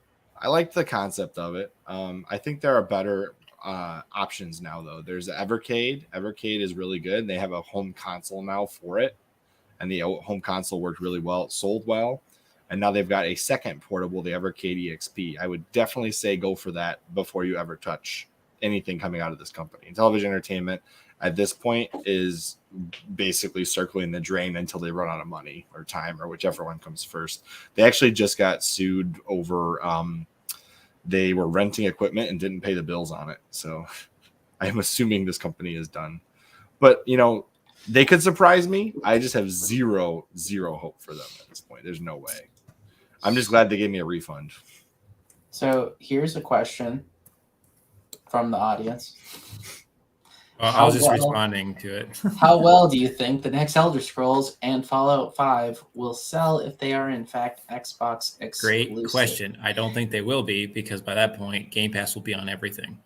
A: I liked the concept of it. I think there are better options now, though. There's Evercade. Evercade is really good. They have a home console now for it, and the home console worked really well. It sold well, and now they've got a second portable, the Evercade EXP. I would definitely say go for that before you ever touch anything coming out of this company. Television Entertainment at this point is basically circling the drain until they run out of money or time or whichever one comes first. They actually just got sued over they were renting equipment and didn't pay the bills on it. So I'm assuming this company is done. But, you know, they could surprise me. I just have zero hope for them at this point. There's no way. I'm just glad they gave me a refund.
B: So here's a question from the audience.
C: I was just responding to it.
B: How well do you think the next Elder Scrolls and Fallout 5 will sell if they are in fact Xbox exclusive?
C: Great question. I don't think they will be, because by that point, Game Pass will be on everything.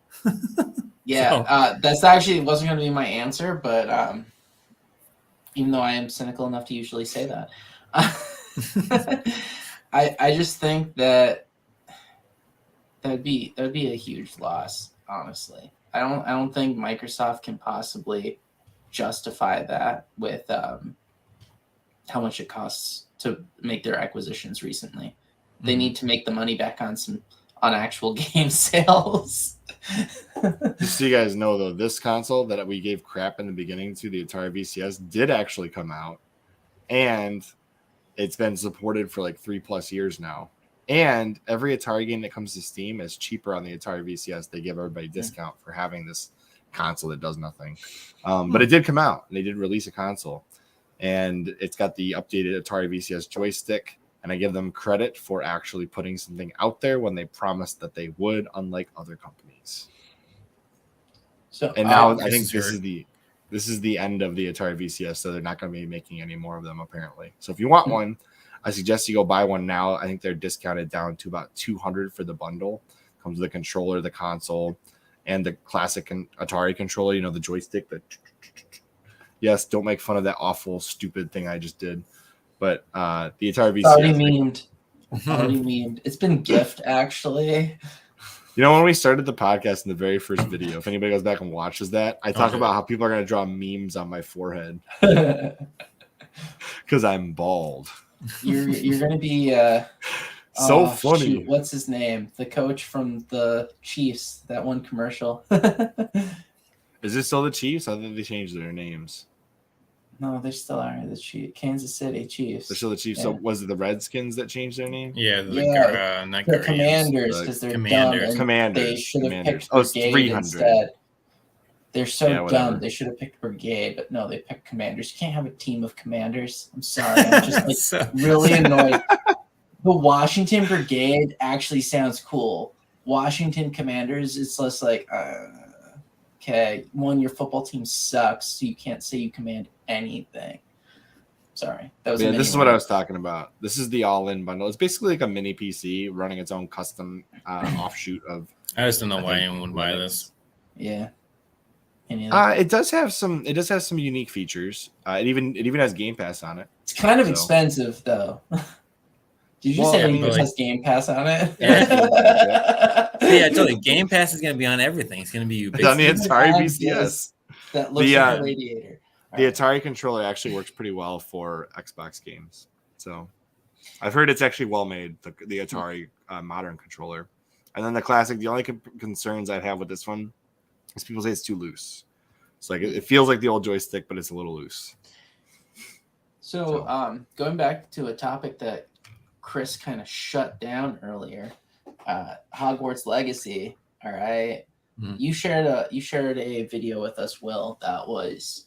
B: Yeah, that's actually wasn't going to be my answer, but even though I am cynical enough to usually say that, I just think that that'd be a huge loss, honestly. I don't think Microsoft can possibly justify that with how much it costs to make their acquisitions recently. They need to make the money back on actual game sales.
A: Just so you guys know, though, this console that we gave crap in the beginning to, the Atari VCS, did actually come out, and it's been supported for like 3+ years now. And every Atari game that comes to Steam is cheaper on the Atari VCS. They give everybody a discount for having this console that does nothing. But it did come out, and they did release a console, and it's got the updated Atari VCS joystick. And I give them credit for actually putting something out there when they promised that they would, unlike other companies.
B: So,
A: and now I think this is the end of the Atari VCS, so they're not going to be making any more of them apparently. So if you want one, I suggest you go buy one now. I think they're discounted down to about $200 for the bundle. Comes with the controller, the console, and the classic Atari controller. You know, the joystick. Yes, don't make fun of that awful, stupid thing I just did. But the Atari VCS.
B: Already memed. It's been gift actually.
A: You know, when we started the podcast in the very first video, if anybody goes back and watches that, I talk about how people are going to draw memes on my forehead because I'm bald.
B: You're going to be
A: so funny.
B: Shoot, what's his name? The coach from the Chiefs. That one commercial.
A: Is this still the Chiefs? I think they changed their names.
B: No, they still are the Chiefs. Kansas City Chiefs.
A: They're still the Chiefs.
B: Yeah.
A: So was it the Redskins that changed their name?
C: Yeah,
B: the Commanders, because they're dumb.
A: Commanders.
B: They should have picked
A: it's
B: Brigade
A: 300.
B: instead. They're so
A: whatever.
B: dumb. They should have picked Brigade, but no, they picked Commanders. You can't have a team of Commanders. I'm sorry. I'm just really annoyed. The Washington Brigade actually sounds cool. Washington Commanders, it's less like, okay, your football team sucks, so you can't say you command anything. Sorry. That was
A: this is what I was talking about. This is the all-in bundle. It's basically like a mini PC running its own custom offshoot of.
C: I just don't know why anyone would buy this.
B: Yeah.
A: It does have some unique features. It even has Game Pass on it.
B: It's kind of expensive though. Did you say it has Game Pass on it?
C: Yeah, I told you, Game Pass is going to be on everything. It's going to be
A: on the Atari VCS.
B: That looks like a radiator.
A: The Atari controller actually works pretty well for Xbox games. So I've heard it's actually well made, the Atari modern controller. And then the classic, the only concerns I have with this one is people say it's too loose. It's like it feels like the old joystick, but it's a little loose.
B: So going back to a topic that Chris kind of shut down earlier, Hogwarts Legacy. All right. You shared a video with us, Will, that was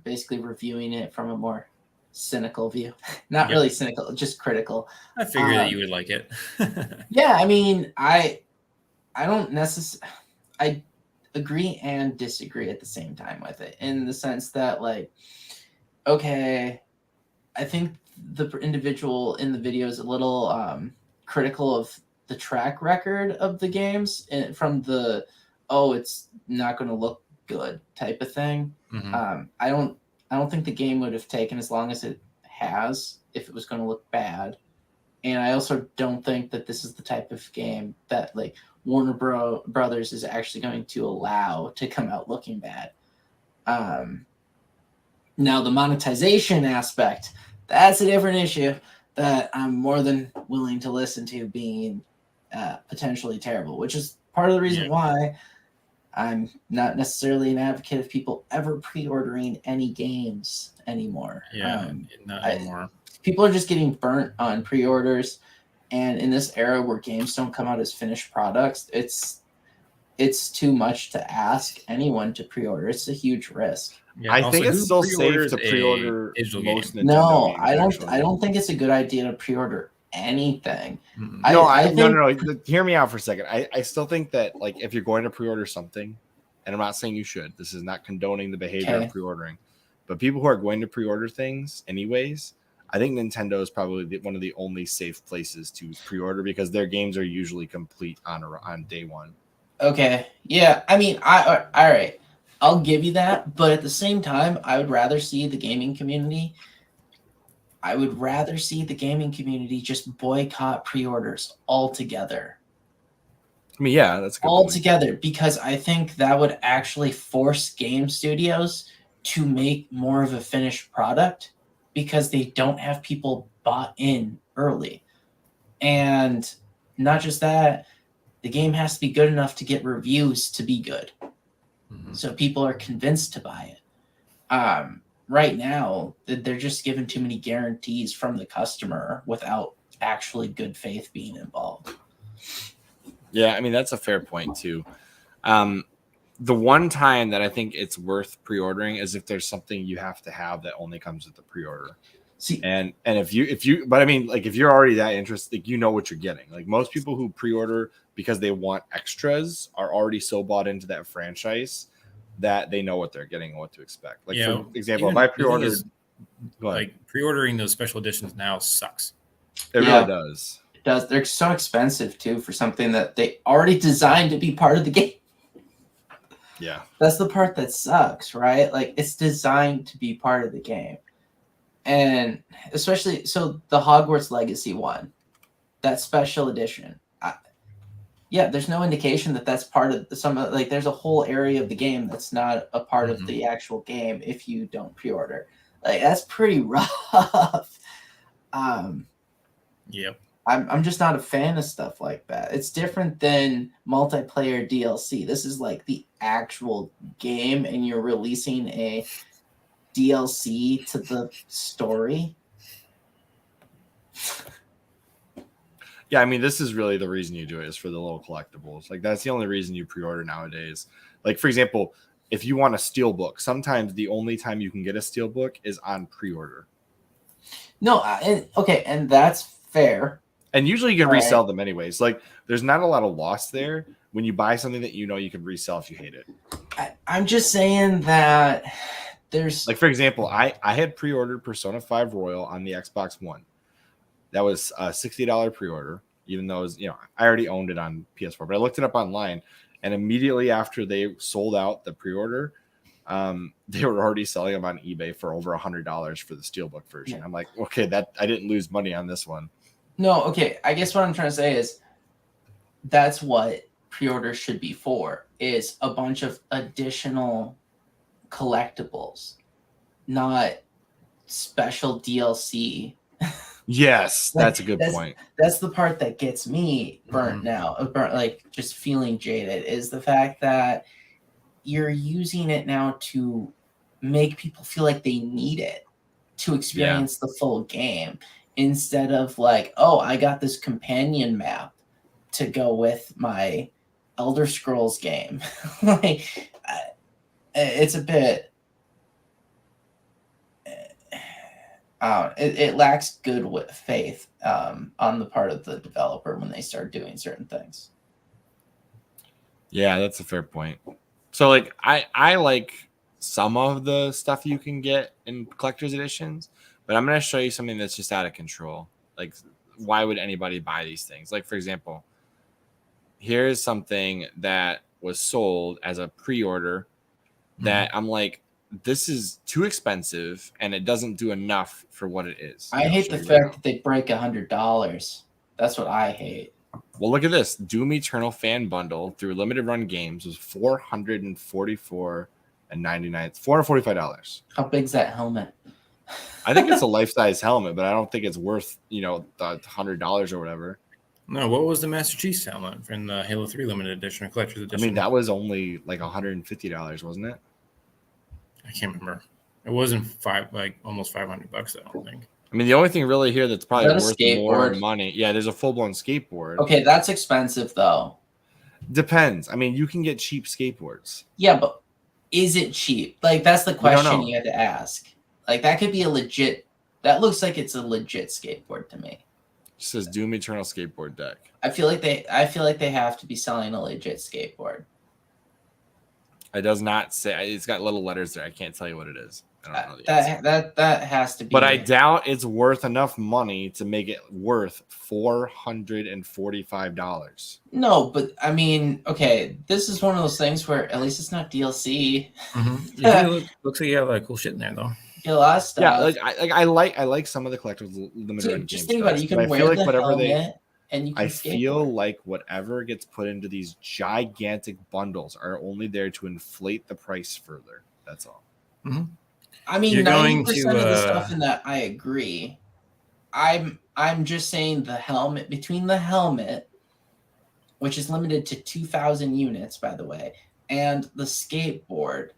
B: basically reviewing it from a more cynical view. Not really cynical, just critical.
C: I figured that you would like it.
B: Yeah, I mean, I don't necessarily. I agree and disagree at the same time with it, in the sense that, like, okay, I think the individual in the video is a little critical of the track record of the games, and from the it's not going to look good type of thing. I don't think the game would have taken as long as it has if it was going to look bad. And I also don't think that this is the type of game that, like, Warner Brothers is actually going to allow to come out looking bad. Now the monetization aspect, that's a different issue that I'm more than willing to listen to being potentially terrible, which is part of the reason why I'm not necessarily an advocate of people ever pre-ordering any games anymore.
C: Not anymore.
B: People are just getting burnt on pre-orders, and in this era where games don't come out as finished products, it's too much to ask anyone to pre-order. It's a huge risk.
C: Yeah,
A: I think it's still safe to pre-order most Nintendo
B: No,
A: games,
B: I don't think it's a good idea to pre-order anything.
A: No. Hear me out for a second. I still think that, like, if you're going to pre-order something, and I'm not saying you should, this is not condoning the behavior of pre-ordering, but people who are going to pre-order things anyways, I think Nintendo is probably one of the only safe places to pre-order, because their games are usually complete on day one.
B: Okay. Yeah. I mean, all right. I'll give you that, but at the same time, I would rather see the gaming community just boycott pre-orders altogether.
A: I mean, yeah, that's a good
B: altogether, because I think that would actually force game studios to make more of a finished product because they don't have people bought in early. And not just that, the game has to be good enough to get reviews to be good. So people are convinced to buy it. Right now, they're just given too many guarantees from the customer without actually good faith being involved.
A: Yeah, I mean, that's a fair point too. The one time that I think it's worth pre-ordering is if there's something you have to have that only comes with the pre-order.
B: See,
A: and if you, but I mean, like, if you're already that interested, like, you know what you're getting. Like, most people who pre-order because they want extras are already so bought into that franchise that they know what they're getting and what to expect. Like, for example, if I pre-ordered,
C: like, pre-ordering those special editions now sucks.
A: It really does.
B: It does. They're so expensive too for something that they already designed to be part of the game.
A: Yeah,
B: that's the part that sucks, right? Like, it's designed to be part of the game. And especially, so the Hogwarts Legacy one, that special edition, there's no indication that that's part of like, there's a whole area of the game that's not a part of the actual game if you don't pre-order. Like, that's pretty rough.
C: Yep.
B: I'm just not a fan of stuff like that. It's different than multiplayer DLC. This is like the actual game, and you're releasing a DLC to the story.
A: Yeah, I mean, this is really the reason you do it, is for the little collectibles. Like, that's the only reason you pre-order nowadays. Like, for example, if you want a steelbook, sometimes the only time you can get a steelbook is on pre-order.
B: No, and that's fair.
A: And usually you can resell them anyways. Like, there's not a lot of loss there when you buy something that you know you can resell if you hate it.
B: I'm just saying that there's...
A: Like, for example, I had pre-ordered Persona 5 Royal on the Xbox One. That was a $60 pre-order, even though it was, I already owned it on PS4. But I looked it up online, and immediately after they sold out the pre-order, they were already selling them on eBay for over $100 for the Steelbook version. I'm like, okay, that I didn't lose money on this one.
B: No, okay. I guess what I'm trying to say is that's what pre-orders should be for, is a bunch of additional collectibles, not special DLC.
A: Yes, that's a good point.
B: That's the part that gets me burnt now, like, just feeling jaded, is the fact that you're using it now to make people feel like they need it to experience the full game, instead of like, oh, I got this companion map to go with my Elder Scrolls game. Like, it's a bit... it lacks good faith on the part of the developer when they start doing certain things.
A: Yeah, that's a fair point. So, like, I like some of the stuff you can get in collector's editions, but I'm going to show you something that's just out of control. Like, why would anybody buy these things? Like, for example, here's something that was sold as a pre-order that I'm like, this is too expensive and it doesn't do enough for what it is.
B: I hate the fact that they break $100. That's what I hate.
A: Well, look at this. Doom Eternal fan bundle through limited run games was $444.99. $445.
B: How big's that helmet?
A: I think it's a life-size helmet, but I don't think it's worth, the $100 or whatever.
C: No, what was the Master Chief's helmet in the Halo 3 limited edition or collector's edition?
A: I mean, that was only like $150, wasn't it?
C: I can't remember. It wasn't almost $500, I don't think.
A: I mean, the only thing really here that's probably worth more
B: skateboard?
A: money. Yeah, there's a full-blown skateboard.
B: Okay, that's expensive though.
A: Depends. I mean, you can get cheap skateboards.
B: Yeah, but is it cheap? Like, that's the question you have to ask. Like, that could be a legit... That looks like it's a legit skateboard to me.
A: It says Doom Eternal skateboard deck.
B: I feel like they have to be selling a legit skateboard.
A: It does not say. It's got little letters there. I can't tell you what it is. I don't know
B: that has to be.
A: But I doubt it's worth enough money to make it worth $445.
B: No, but I mean, okay, this is one of those things where at least it's not DLC.
C: Looks like you have cool shit in there though.
B: A lot of stuff.
A: Yeah, I like some of the collectibles limited
B: run games. Just think about it. You can wear the helmet, and you can skateboard.
A: Feel like whatever gets put into these gigantic bundles are only there to inflate the price further. That's all.
C: Mhm.
B: I mean,
C: You're going
B: 90%
C: to,
B: of the stuff in that I agree. I'm just saying the helmet, between the helmet, which is limited to 2,000 units, by the way, and the skateboard.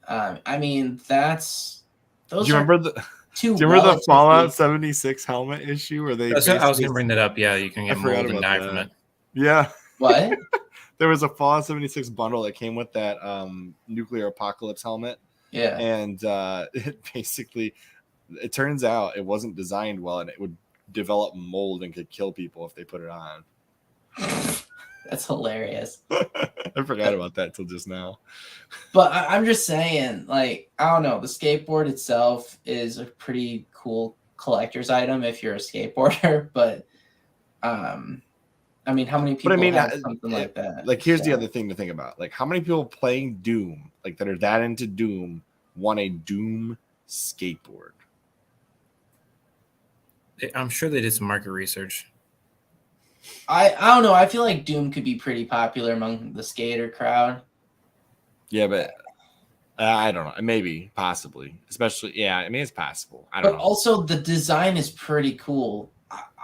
B: I mean, those
A: Do you
B: are
A: remember the
B: two
A: Do you remember the
B: relatively.
A: Fallout 76 helmet issue where they
C: I was going
A: basically
C: to bring that up. Yeah, you can
A: I
C: get
A: forgot
C: mold and
A: about
C: dye
A: that.
C: from it.
A: Yeah.
B: What?
A: There was a Fallout 76 bundle that came with that nuclear apocalypse helmet.
B: Yeah.
A: And it basically, it turns out it wasn't designed well, and it would develop mold and could kill people if they put it on.
B: That's hilarious.
A: I forgot about that till just now.
B: But I'm just saying, like, I don't know. The skateboard itself is a pretty cool collector's item if you're a skateboarder. But, I mean, how many people have something like that?
A: Like, here's the other thing to think about. Like, how many people playing Doom, like that are that into Doom, want a Doom skateboard?
C: I'm sure they did some market research.
B: I don't know. I feel like Doom could be pretty popular among the skater crowd.
A: Yeah, but I don't know. Maybe, possibly. Especially, yeah, I mean, it's possible. I don't know.
B: But also, the design is pretty cool.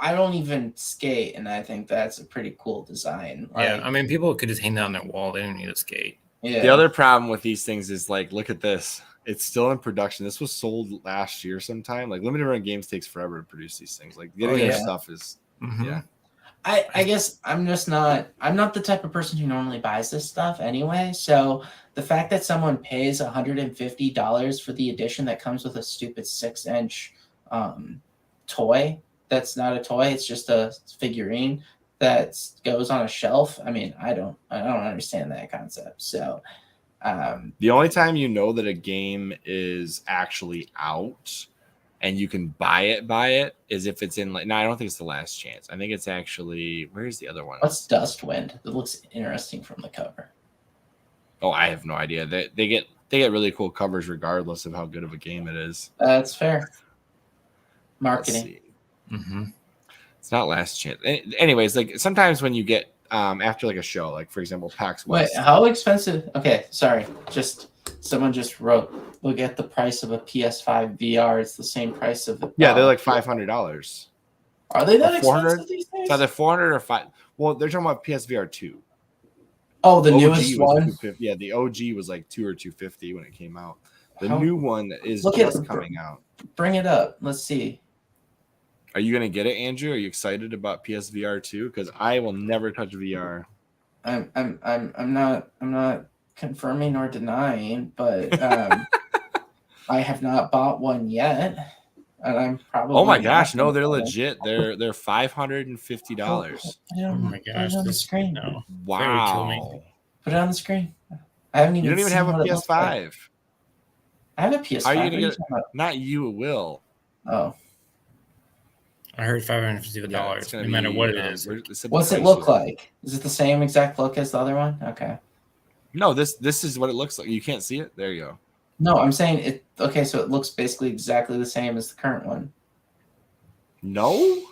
B: I don't even skate, and I think that's a pretty cool design. Like,
C: Yeah, I mean, people could just hang that on their wall. They didn't need to skate.
B: Yeah.
A: The other problem with these things is, like, look at this. It's still in production. This was sold last year sometime. Like, limited run games takes forever to produce these things. Like, getting their stuff is, yeah.
B: I guess I'm not the type of person who normally buys this stuff anyway. So the fact that someone pays $150 for the edition that comes with a stupid 6-inch toy, that's not a toy, it's just a figurine that goes on a shelf. I mean, I don't understand that concept. So
A: the only time you know that a game is actually out and you can buy it is if it's in, like, no, I don't think it's The Last Chance. I think it's actually, where's the other one?
B: What's Dustwind? It looks interesting from the cover.
A: Oh, I have no idea. They get really cool covers regardless of how good of a game it is.
B: That's fair. Marketing.
A: It's not Last Chance. Anyways, like, sometimes when you get after like a show, like for example, PAX West.
B: Wait, how expensive? Okay, sorry. Someone just wrote, look at the price of a PS5 VR. It's the same price of the.
A: Yeah, they're like $500.
B: Are they that expensive these days?
A: It's either 400 or 5. Well, they're talking about PSVR 2.
B: Oh, the newest one.
A: Yeah, the OG was like $200 or $250 when it came out. The new one is just coming out.
B: Bring it up. Let's see.
A: Are you gonna get it, Andrew? Are you excited about PSVR 2? Because I will never touch VR.
B: I'm not confirming or denying, but I have not bought one yet, and I'm probably.
A: Oh my gosh, no, they're legit. They're $550.
C: Oh my gosh,
B: put it on the screen.
C: No.
A: Wow.
B: Put it on the screen. I haven't even.
A: You don't even have a PS5.
B: Like. I have a PS5.
A: Are you gonna get it? Not you, it will.
B: Oh.
C: I heard $550, no matter what it is.
B: What's it look like? Is it the same exact look as the other one? Okay.
A: No, this is what it looks like. You can't see it? There you go.
B: No, I'm saying it. Okay, so it looks basically exactly the same as the current one.
A: No?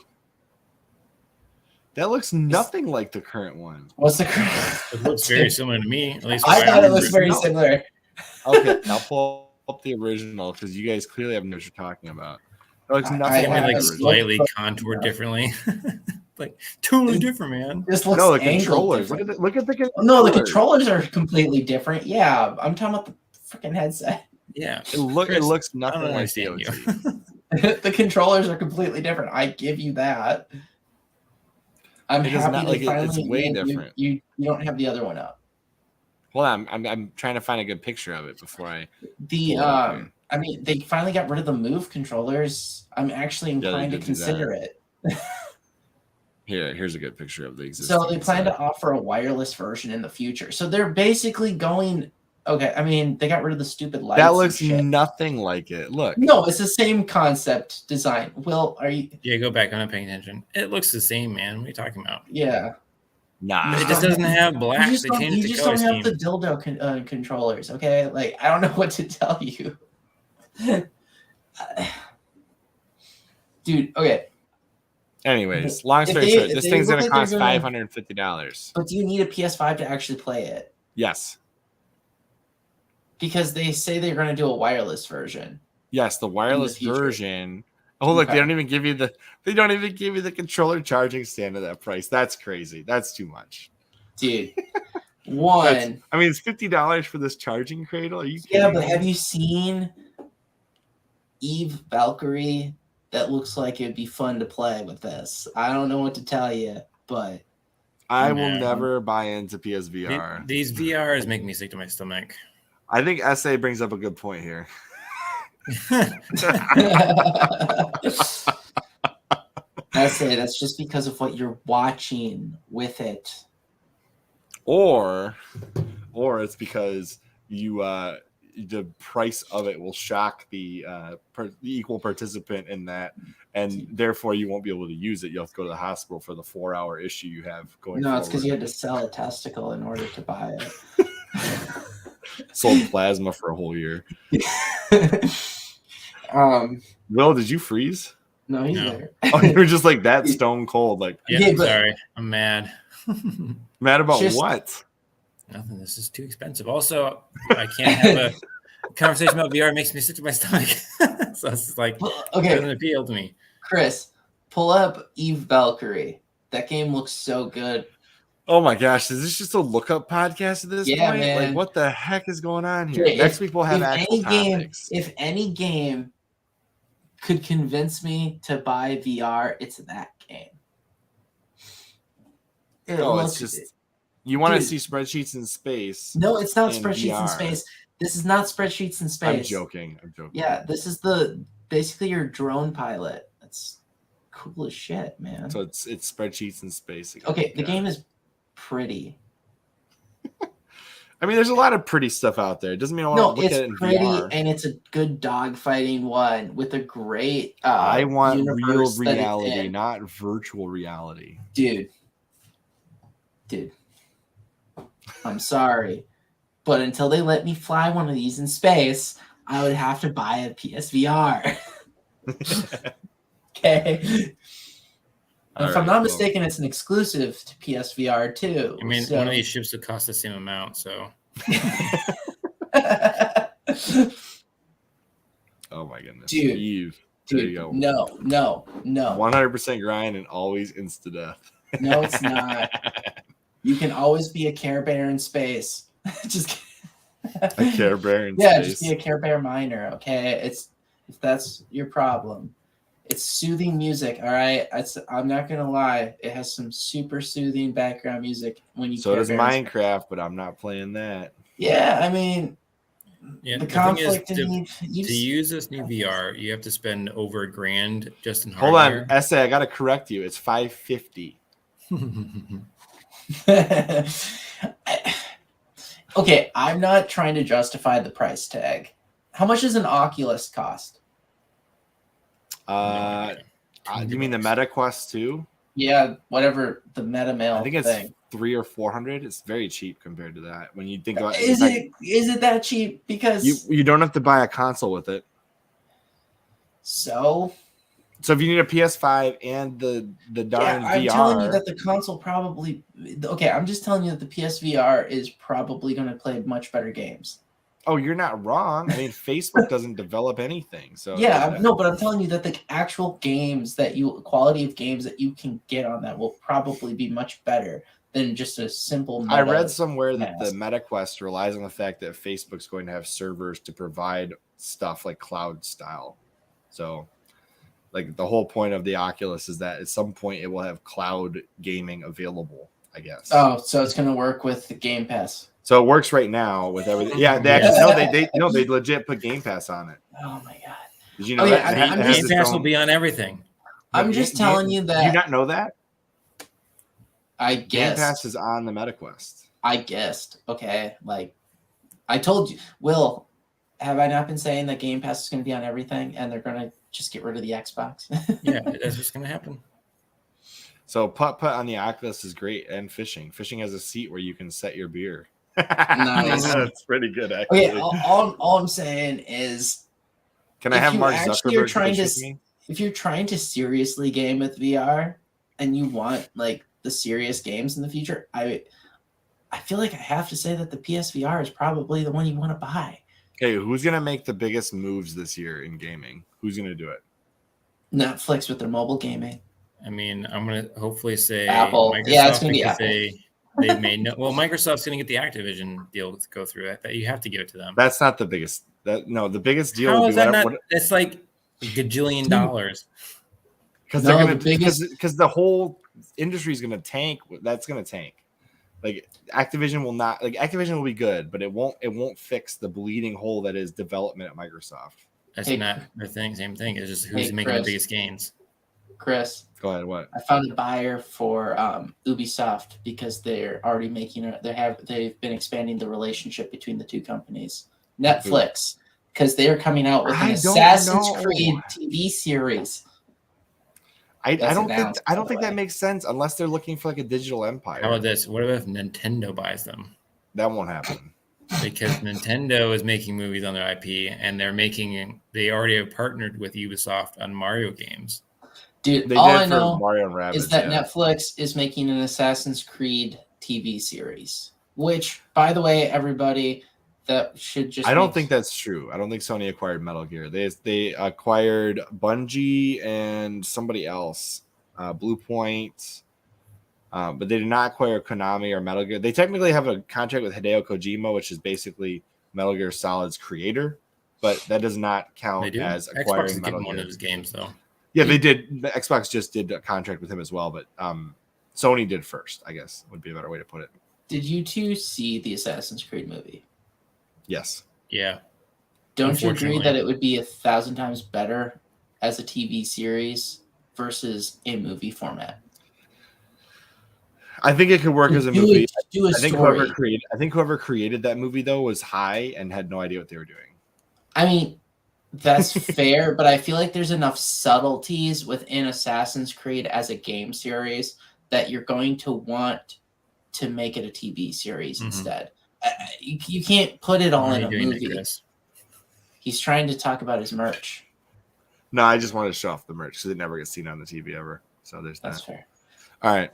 A: That looks nothing like the current one.
B: What's the current?
C: It looks very similar to me. At least
B: I thought it was very similar.
A: Okay, I'll pull up the original because you guys clearly have no what you're talking about. It looks nothing
C: like slightly contoured differently. Like totally different, man.
B: This looks
A: the controllers. Look at the controllers.
B: No, the controllers are completely different. Yeah, I'm talking about the freaking headset.
C: Yeah,
A: it looks nothing like the OG.
B: The controllers are completely different. I give you that. I'm happy
A: it's way different.
B: You don't have the other one up.
A: Hold on, I'm trying to find a good picture of it before I.
B: I mean, they finally got rid of the Move controllers. I'm actually inclined to consider it.
A: Here's a good picture of the existing.
B: So they plan to offer a wireless version in the future. So they're basically going. Okay, I mean, they got rid of the stupid lights.
A: That looks nothing like it. Look.
B: No, it's the same concept design. Will, are you?
C: Yeah, go back. I'm not paying attention. It looks the same, man. What are you talking about?
B: Yeah.
C: Nah. It just doesn't have black.
B: You just don't have the dildo controllers, okay? Like, I don't know what to tell you. Dude, okay.
A: Anyways, long story short, this thing's going to cost $550.
B: But do you need a PS5 to actually play it?
A: Yes.
B: Because they say they're going to do a wireless version.
A: Yes, the wireless
B: future.
A: version. Oh, look,
B: Okay.
A: they don't even give you the controller charging stand at that price. That's crazy. That's too much.
B: Dude. One.
A: I mean, it's $50 for this charging cradle. Are you kidding
B: Yeah, but
A: me?
B: have you seen Eve Valkyrie? That looks like it'd be fun to play with this. I don't know what to tell you, but
A: I will never buy into PSVR.
C: These VRs make me sick to my stomach.
A: I think SA brings up a good point here.
B: I say that's just because of what you're watching with it.
A: Or it's because you the price of it will shock the equal participant in that, and therefore you won't be able to use it. You'll have to go to the hospital for the 4-hour issue you have going.
B: No, it's because you had to sell a testicle in order to buy it.
A: Sold plasma for a whole year. Will, did you freeze?
B: No, he's
C: No.
B: there.
A: Oh, you were just like that stone cold. Like,
C: Yeah,
B: but-
C: sorry, I'm mad.
A: mad about
B: Just-
A: what?
C: Nothing. This is too expensive. Also, I can't have a conversation about VR. It makes me sick to my stomach. So it's like it
B: Okay,
C: doesn't appeal to me.
B: Chris, pull up Eve Valkyrie. That game looks so good.
A: Oh my gosh, is this just a lookup podcast at this
B: Yeah,
A: point?
B: man.
A: Like, what the heck is going on here?
B: Okay,
A: Next week we'll have actual topics.
B: If any game could convince me to buy VR, it's that game.
A: It's just you want to
B: Dude.
A: see spreadsheets in space.
B: No, it's not
A: in
B: spreadsheets in
A: VR.
B: space. This is not spreadsheets in space.
A: I'm joking.
B: Yeah, this is basically your drone pilot. That's cool as shit, man.
A: So it's spreadsheets in space. Again.
B: Okay, the game is pretty.
A: I mean, there's a lot of pretty stuff out there. It doesn't mean I want
B: No,
A: to look at it
B: it's
A: in
B: pretty,
A: VR.
B: and it's a good dogfighting one with a great.
A: I want real
B: universe that it's
A: reality,
B: in.
A: not virtual reality.
B: Dude. I'm sorry, but until they let me fly one of these in space, I would have to buy a PSVR. Okay. If I'm not mistaken, it's an exclusive to PSVR too.
C: I mean,
B: so.
C: one of these ships would cost the same amount. So
A: Oh my goodness,
B: Dude.
A: Eve. There you go.
B: No.
A: 100% grind and always insta death.
B: No, it's not. You can always be a Care Bear in space. Just
A: A Care Bear in
B: yeah,
A: space.
B: just be a Care Bear miner. Okay, if that's your problem. It's soothing music, all right? I'm not going to lie. It has some super soothing background music when you
A: So does
B: Care Bear in
A: Minecraft, but I'm not playing that.
B: Yeah, I mean,
C: yeah,
B: the
C: the thing is,
B: conflict
C: to
B: in
C: use this new VR, you have to spend over $1,000 just in
A: Hold
C: hardware.
A: on, SA, I got to correct you. It's $550.
B: Okay, I'm not trying to justify the price tag. How much does an Oculus cost?
A: You mean the Meta Quest 2?
B: Yeah, whatever the MetaMail
A: I think it's
B: thing.
A: $300 or $400. It's very cheap compared to that. When you think about it,
B: Is it that cheap? Because
A: you don't have to buy a console with it.
B: So
A: if you need a PS5 and the darn
B: I'm
A: VR,
B: telling you that the console probably okay. I'm just telling you that the PSVR is probably going to play much better games.
A: oh, you're not wrong. I mean, Facebook doesn't develop anything, so
B: Yeah, no, but I'm telling you that the actual games quality of games that you can get on that will probably be much better than just a simple.
A: I read somewhere that
B: Yes.
A: the Meta Quest relies on the fact that Facebook's going to have servers to provide stuff like cloud style. So, like the whole point of the Oculus is that at some point it will have cloud gaming available, I guess.
B: Oh, so it's going to work with the Game Pass.
A: So it works right now with everything. Yeah, they actually they legit put Game Pass on it.
B: Oh my god!
A: Did you know
B: Oh,
A: that?
B: yeah,
A: It ha-
B: I'm
A: it has
C: Game
A: its
C: Pass
A: own-
C: will be on everything.
B: I'm just telling you
A: Do you
B: that.
A: not know that?
B: I
A: Game
B: guess.
A: Pass is on the Meta Quest.
B: I guessed. Okay, like I told you, Will. Have I not been saying that Game Pass is going to be on everything, and they're going to just get rid of the Xbox?
C: Yeah, that's what's going to happen.
A: So putt-putt on the Oculus is great, and fishing. Fishing has a seat where you can set your beer.
B: Nice.
A: That's pretty good, actually.
B: Okay, all I'm saying is,
A: Can I
B: if
A: have
B: you
A: Mark
B: actually are
A: Zuckerberg
B: trying
A: fish
B: to
A: with me?
B: if you're trying to seriously game with VR, and you want like the serious games in the future, I feel like I have to say that the PSVR is probably the one you want to buy.
A: Okay, who's gonna make the biggest moves this year in gaming? Who's gonna do it?
B: Netflix with their mobile gaming.
C: I mean, I'm gonna hopefully say
B: Apple.
C: Microsoft,
B: Yeah, it's gonna be
C: because
B: Apple.
C: they made no. Well, Microsoft's gonna get the Activision deal to go through it. That you have to give it to them.
A: That's not the biggest. The biggest deal
C: How
A: will
C: is
A: be
C: that
A: whatever,
C: not? It's like a gajillion
B: Dude.
C: dollars.
A: because
B: No,
A: they're gonna
B: the biggest-
A: because the whole industry is gonna tank. That's gonna tank. Like Activision will not. Like Activision will be good, but it won't fix the bleeding hole that is development at Microsoft.
C: That's
B: Hey,
C: not the thing. Same thing. It's just who's
B: Hey,
C: making the
B: Chris.
C: biggest gains.
B: Chris,
A: Go ahead. What?
B: I found a buyer for Ubisoft because they're already making they've been expanding the relationship between the two companies. Netflix, because they are coming out with an
A: I don't
B: Assassin's
A: know.
B: Creed TV series.
A: I
B: That's
A: don't think
B: announced,
A: I
B: by
A: don't
B: the
A: think
B: way.
A: that makes sense unless they're looking for like a digital empire.
C: How about this? What if Nintendo buys them?
A: That won't happen.
C: Because Nintendo is making movies on their IP, and they already have partnered with Ubisoft on Mario games.
B: Dude,
A: They
B: all
A: did
B: I
A: for
B: know
A: Mario and Rabbids,
B: is that
A: yeah.
B: Netflix is making an Assassin's Creed TV series, which, by the way, everybody, that should just
A: I don't think that's true. I don't think Sony acquired Metal Gear. They acquired Bungie and somebody else, Blue Point, but they did not acquire Konami or Metal Gear. They technically have a contract with Hideo Kojima, which is basically Metal Gear Solid's creator, but that does not
C: They
A: count
C: do.
A: as
C: Xbox
A: acquiring
C: is
A: Metal
C: getting one
A: Gear.
C: of his games, though.
A: Yeah, they did. The Xbox just did a contract with him as well, but Sony did first, I guess, would be a better way to put it.
B: Did you two see the Assassin's Creed movie?
A: Yes.
C: Yeah.
B: Don't you agree
C: Unfortunately.
B: that it would be 1,000 times better as a TV series versus a movie format?
A: I think it could work as a movie.
B: Do a
A: I think
B: story.
A: whoever created that movie though was high and had no idea what they were doing.
B: I mean, that's fair, but I feel like there's enough subtleties within Assassin's Creed as a game series that you're going to want to make it a TV series instead. You can't put it all in a movie. He's trying to talk about his merch.
A: No, I just wanted to show off the merch because it never gets seen on the TV ever. So there's that.
B: That's fair.
A: All right.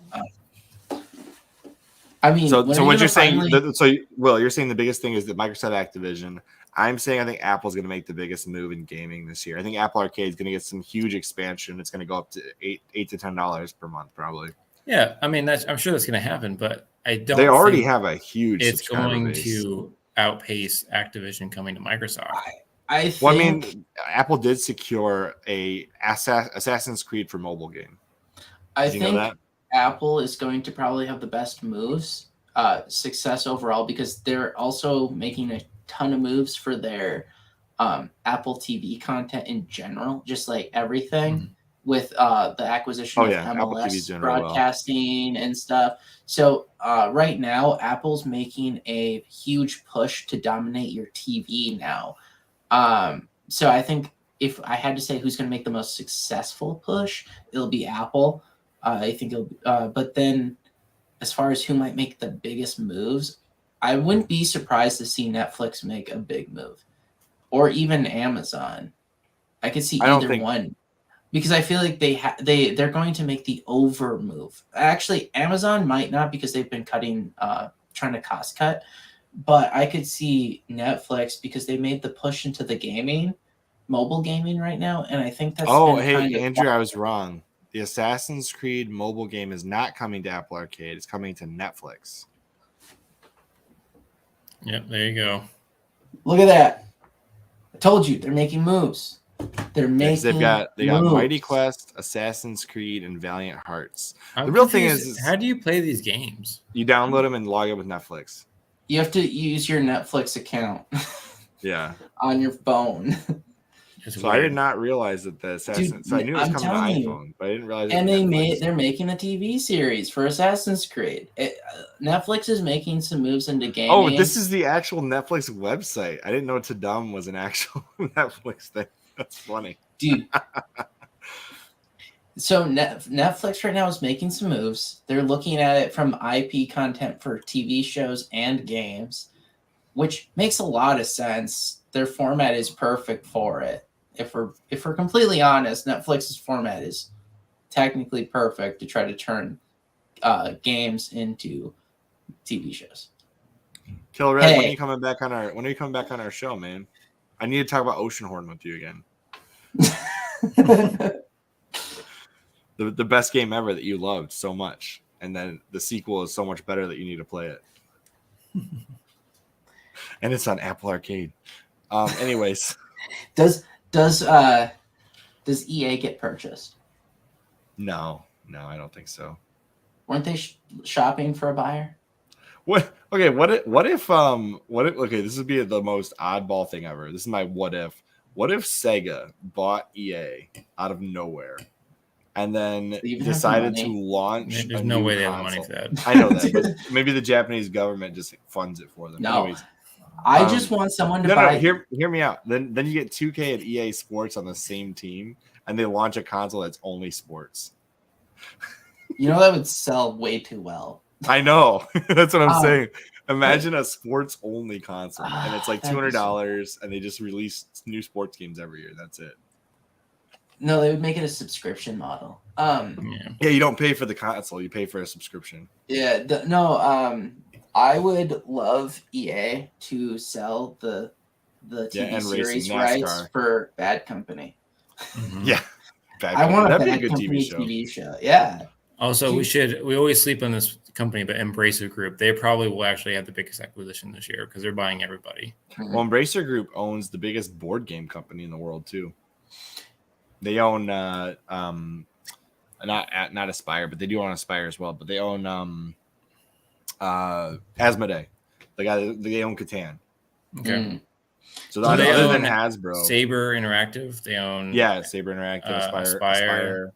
B: I mean,
A: so what you're saying?
B: finally...
A: Will, you're saying the biggest thing is that Microsoft Activision. I'm saying I think Apple's going to make the biggest move in gaming this year. I think Apple Arcade is going to get some huge expansion. It's going to go up to $8 to $10 per month, probably.
C: Yeah, I mean, I'm sure that's going to happen, but I don't.
A: They already have a huge.
C: It's going
A: base.
C: to outpace Activision coming to Microsoft.
B: I think.
A: Well, I mean, Apple did secure a Assassin's Creed for mobile game.
B: I think Apple is going to probably have the best moves, success overall, because they're also making a ton of moves for their Apple TV content in general, just like everything with the acquisition of MLS broadcasting and stuff. So right now, Apple's making a huge push to dominate your TV now. So I think if I had to say who's going to make the most successful push, it'll be Apple. I think it'll, but then as far as who might make the biggest moves, I wouldn't be surprised to see Netflix make a big move, or even Amazon. I could see either one, because I feel like they're going to make the over move. Actually, Amazon might not, because they've been trying to cost cut, but I could see Netflix because they made the push into the mobile gaming right now, and I think that's.
A: Oh, hey, Andrew, I was wrong. The Assassin's Creed mobile game is not coming to Apple Arcade. It's coming to Netflix.
C: Yep, there you go.
B: Look at that. I told you, they're making moves. They're making
A: they got Mighty Quest, Assassin's Creed, and Valiant Hearts.
C: The
A: real thing is,
C: how do you play these games?
A: You download them and log in with Netflix.
B: You have to use your Netflix account.
A: Yeah.
B: On your phone.
A: So I did not realize that the Assassin's. So I knew it was coming to iPhone, but I didn't realize.
B: And they're making a TV series for Assassin's Creed. Netflix is making some moves into gaming.
A: Oh, this is the actual Netflix website. I didn't know Tadum was an actual Netflix thing. That's funny,
B: dude. So Netflix right now is making some moves. They're looking at it from IP content for TV shows and games, which makes a lot of sense. Their format is perfect for it. If we're completely honest, Netflix's format is technically perfect to try to turn games into TV shows.
A: Kill Red, when are you coming back on our show, man? I need to talk about Oceanhorn with you again. The best game ever that you loved so much, and then the sequel is so much better that you need to play it. And it's on Apple Arcade. Anyways,
B: Does EA get purchased?
A: no, I don't think so.
B: Weren't they shopping for a buyer?
A: What? Okay, what if okay, this would be the most oddball thing ever. This is my what if. What if Sega bought EA out of nowhere and then decided to launch?
C: There's no way they have the money for that.
A: I know that, but maybe the Japanese government just funds it for them.
B: No.
A: Anyways,
B: I just want someone to buy.
A: No, hear me out. Then you get 2K and EA Sports on the same team, and they launch a console that's only sports.
B: You know, that would sell way too well.
A: I know. That's what I'm saying. Imagine a sports only console, and it's like $200, and they just release new sports games every year. That's it.
B: No, they would make it a subscription model.
A: Yeah, you don't pay for the console; you pay for a subscription.
B: Yeah, I would love EA to sell the TV series rights for Bad Company.
C: Mm-hmm.
A: Yeah,
B: I want a Bad Company TV show. Yeah.
C: Also, we always sleep on this company, but Embracer Group, they probably will actually have the biggest acquisition this year because they're buying everybody.
A: Well, Embracer Group owns the biggest board game company in the world too. They own not Aspire, but they do own Aspire as well. But they own Asmodee. They own Catan.
C: Okay.
A: So other than Hasbro,
C: Saber Interactive, they own
A: Saber Interactive, Aspire,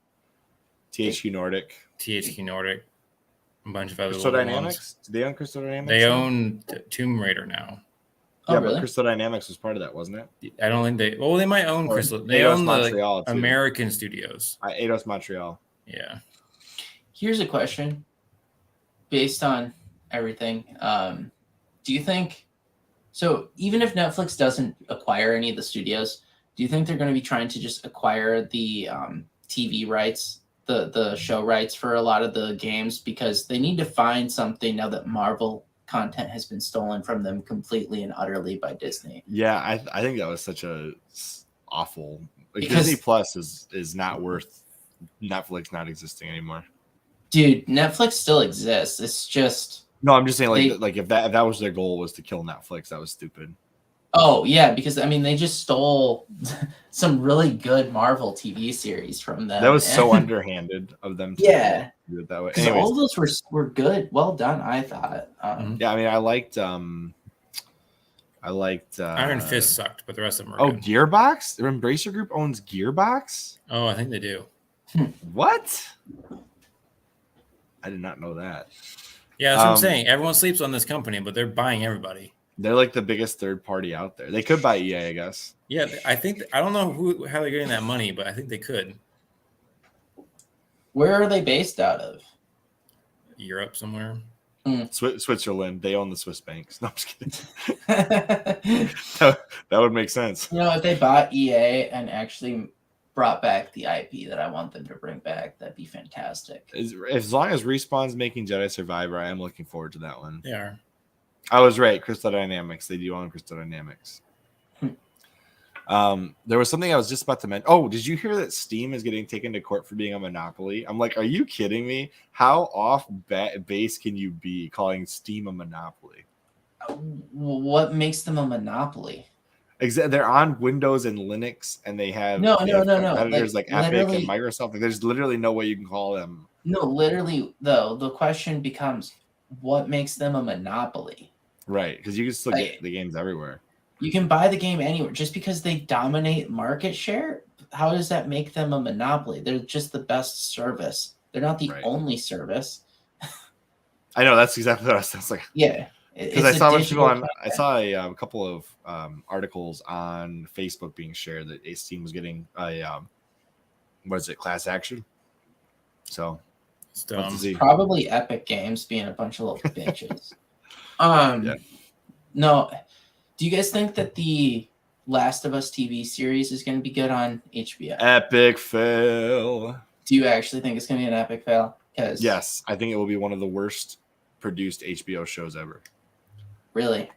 A: THQ Nordic, a bunch of other Crystal Dynamics. Do they own Crystal Dynamics?
C: They own Tomb Raider now.
A: Yeah, really? But Crystal Dynamics was part of that, wasn't it?
C: I don't think they. Well, they might own Crystal. They own the American studios.
A: Eidos Montreal.
C: Yeah.
B: Here's a question. Based on everything, do you think? So even if Netflix doesn't acquire any of the studios, do you think they're going to be trying to just acquire the TV rights, the show rights for a lot of the games, because they need to find something now that Marvel content has been stolen from them completely and utterly by Disney?
A: Yeah, I think that was such a awful. Disney Plus is not worth Netflix not existing anymore.
B: Dude, Netflix still exists. It's just
A: no. I'm just saying, like if that was their goal, was to kill Netflix, that was stupid.
B: Oh yeah, because I mean they just stole some really good Marvel TV series from them.
A: That was so underhanded of them.
B: Yeah,
A: do it that way.
B: Anyways, all of those were good, well done. I thought.
A: Yeah, I mean, I liked
C: Iron Fist sucked, but the rest of them
A: are good. Gearbox. The Embracer Group owns Gearbox.
C: Oh, I think they do.
A: What? I did not know that.
C: Yeah, that's what I'm saying. Everyone sleeps on this company, but they're buying everybody.
A: They're like the biggest third party out there. They could buy EA, I guess.
C: Yeah, I think I don't know how they're getting that money, but I think they could.
B: Where are they based out of?
C: Europe somewhere.
A: Switzerland. They own the Swiss banks. No, I'm just kidding. that would make sense.
B: You know, if they bought EA and actually brought back the IP that I want them to bring back, that'd be fantastic.
A: As long as Respawn's making Jedi Survivor, I am looking forward to that one.
C: They are.
A: I was right. Crystal Dynamics. They do own Crystal Dynamics. There was something I was just about to mention. Oh, did you hear that Steam is getting taken to court for being a monopoly? I'm like, are you kidding me? How off base can you be calling Steam a monopoly?
B: What makes them a monopoly?
A: They're on Windows and Linux, and they have competitors like Epic and Microsoft. Like, there's literally no way you can call them.
B: No, literally, though, the question becomes, what makes them a monopoly?
A: Right, because you can still get the games everywhere.
B: You can buy the game anywhere. Just because they dominate market share, how does that make them a monopoly? They're just the best service. They're not the only service.
A: I know, that's exactly what I was like.
B: Yeah.
A: Because I saw I saw a couple of articles on Facebook being shared that Steam was getting a class action. So
C: it's dumb.
B: Probably Epic Games being a bunch of little bitches. No, do you guys think that the Last of Us TV series is going to be good on HBO?
A: Epic fail.
B: Do you actually think it's going to be an epic fail?
A: Yes, I think it will be one of the worst produced HBO shows ever.
B: Really?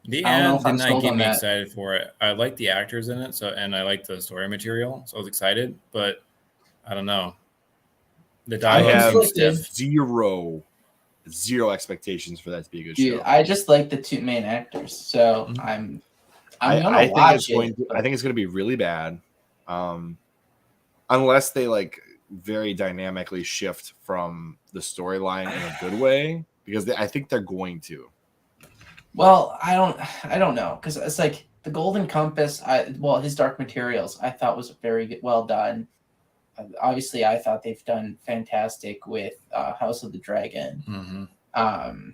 C: The
B: I don't know
C: ad
B: if
C: did
B: I'm
C: not
B: sold
C: get
B: on
C: me
B: that.
C: excited for it. I like the actors in it, and I like the story material, so I was excited. But I don't know. The
A: I
C: dialogue
A: have
C: seems stiff.
A: zero expectations for that to be a good
B: Dude,
A: show.
B: I just like the two main actors, so I'm gonna
A: I think
B: watch
A: it's going
B: it.
A: to. I think it's going to be really bad, unless they like very dynamically shift from the storyline in a good way, because I think they're going to.
B: Well, I don't know, because it's like the Golden Compass. His Dark Materials I thought was very well done. Obviously, I thought they've done fantastic with House of the Dragon.
C: Mm-hmm.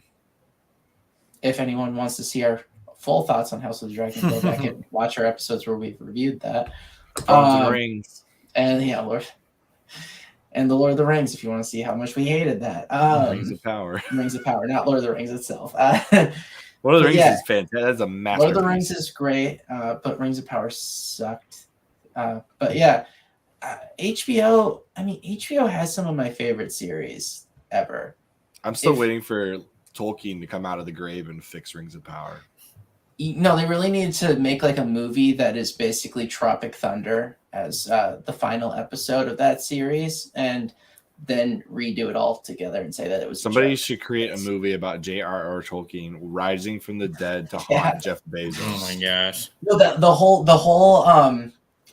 B: If anyone wants to see our full thoughts on House of the Dragon, go back and watch our episodes where we've reviewed that.
A: Bones and Rings.
B: And yeah, and the Lord of the Rings, if you want to see how much we hated that.
A: Rings of Power.
B: Rings of Power, not Lord of the Rings itself.
A: Lord of the Rings is fantastic. That's a masterpiece.
B: Lord of the Rings is great, but Rings of Power sucked. But yeah, HBO. I mean, HBO has some of my favorite series ever.
A: I'm still waiting for Tolkien to come out of the grave and fix Rings of Power.
B: No, they really need to make like a movie that is basically Tropic Thunder as the final episode of that series, and then redo it all together and say that it was
A: somebody should create a movie about J.R.R. Tolkien rising from the dead to haunt Jeff Bezos.
C: Oh my gosh!
B: No, the whole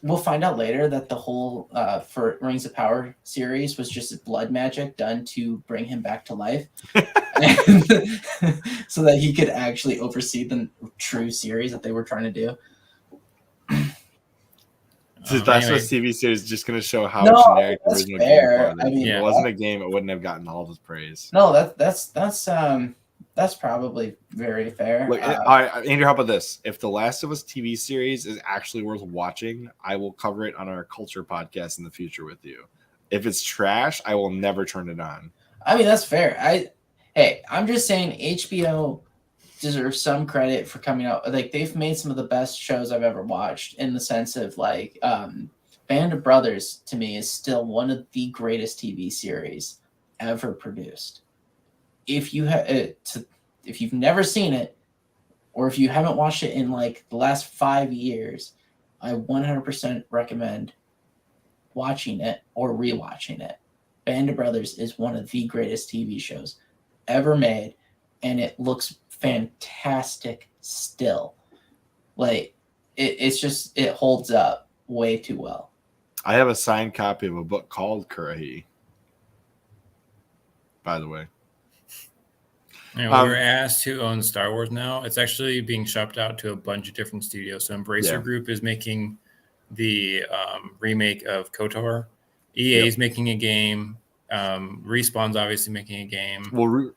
B: we'll find out later that the whole for Rings of Power series was just blood magic done to bring him back to life, and, so that he could actually oversee the true series that they were trying to do.
A: So that's what TV series is just going to show how
B: No,
A: generic the
B: that's
A: original
B: fair.
A: game was.
B: I mean,
A: if it wasn't a game, it wouldn't have gotten all this praise.
B: No, that's probably very fair.
A: Look, all right, Andrew, how about this? If the Last of Us TV series is actually worth watching, I will cover it on our culture podcast in the future with you. If it's trash, I will never turn it on.
B: I mean, that's fair. I'm just saying HBO deserves some credit for coming out. Like, they've made some of the best shows I've ever watched, in the sense of like Band of Brothers to me is still one of the greatest TV series ever produced. If you've never seen it, or if you haven't watched it in like the last 5 years, I 100% recommend watching it or rewatching it. Band of Brothers is one of the greatest TV shows ever made, and it looks fantastic still. Like, it holds up way too well.
A: I have a signed copy of a book called Kurahi, by the way.
C: We were asked who owns Star Wars now. It's actually being shipped out to a bunch of different studios. So Embracer Group is making the remake of KOTOR. EA is making a game. Respawn's obviously making a game.
A: Well,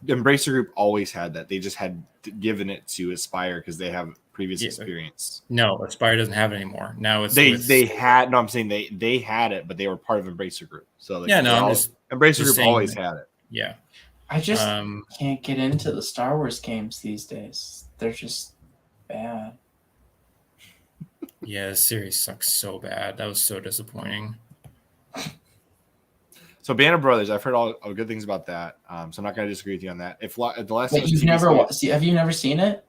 A: Embracer Group always had that. They just had given it to Aspire because they have previous experience.
C: No, Aspire doesn't have it anymore. Now it's
A: they had. No, I'm saying they had it, but they were part of Embracer Group. So like, Embracer Group always had it.
C: Yeah.
B: I just can't get into the Star Wars games these days. They're just bad.
C: Yeah, the series sucks so bad. That was so disappointing.
A: So Band of Brothers, I've heard all good things about that. So I'm not going to disagree with you on that. If the last,
B: have you never seen it?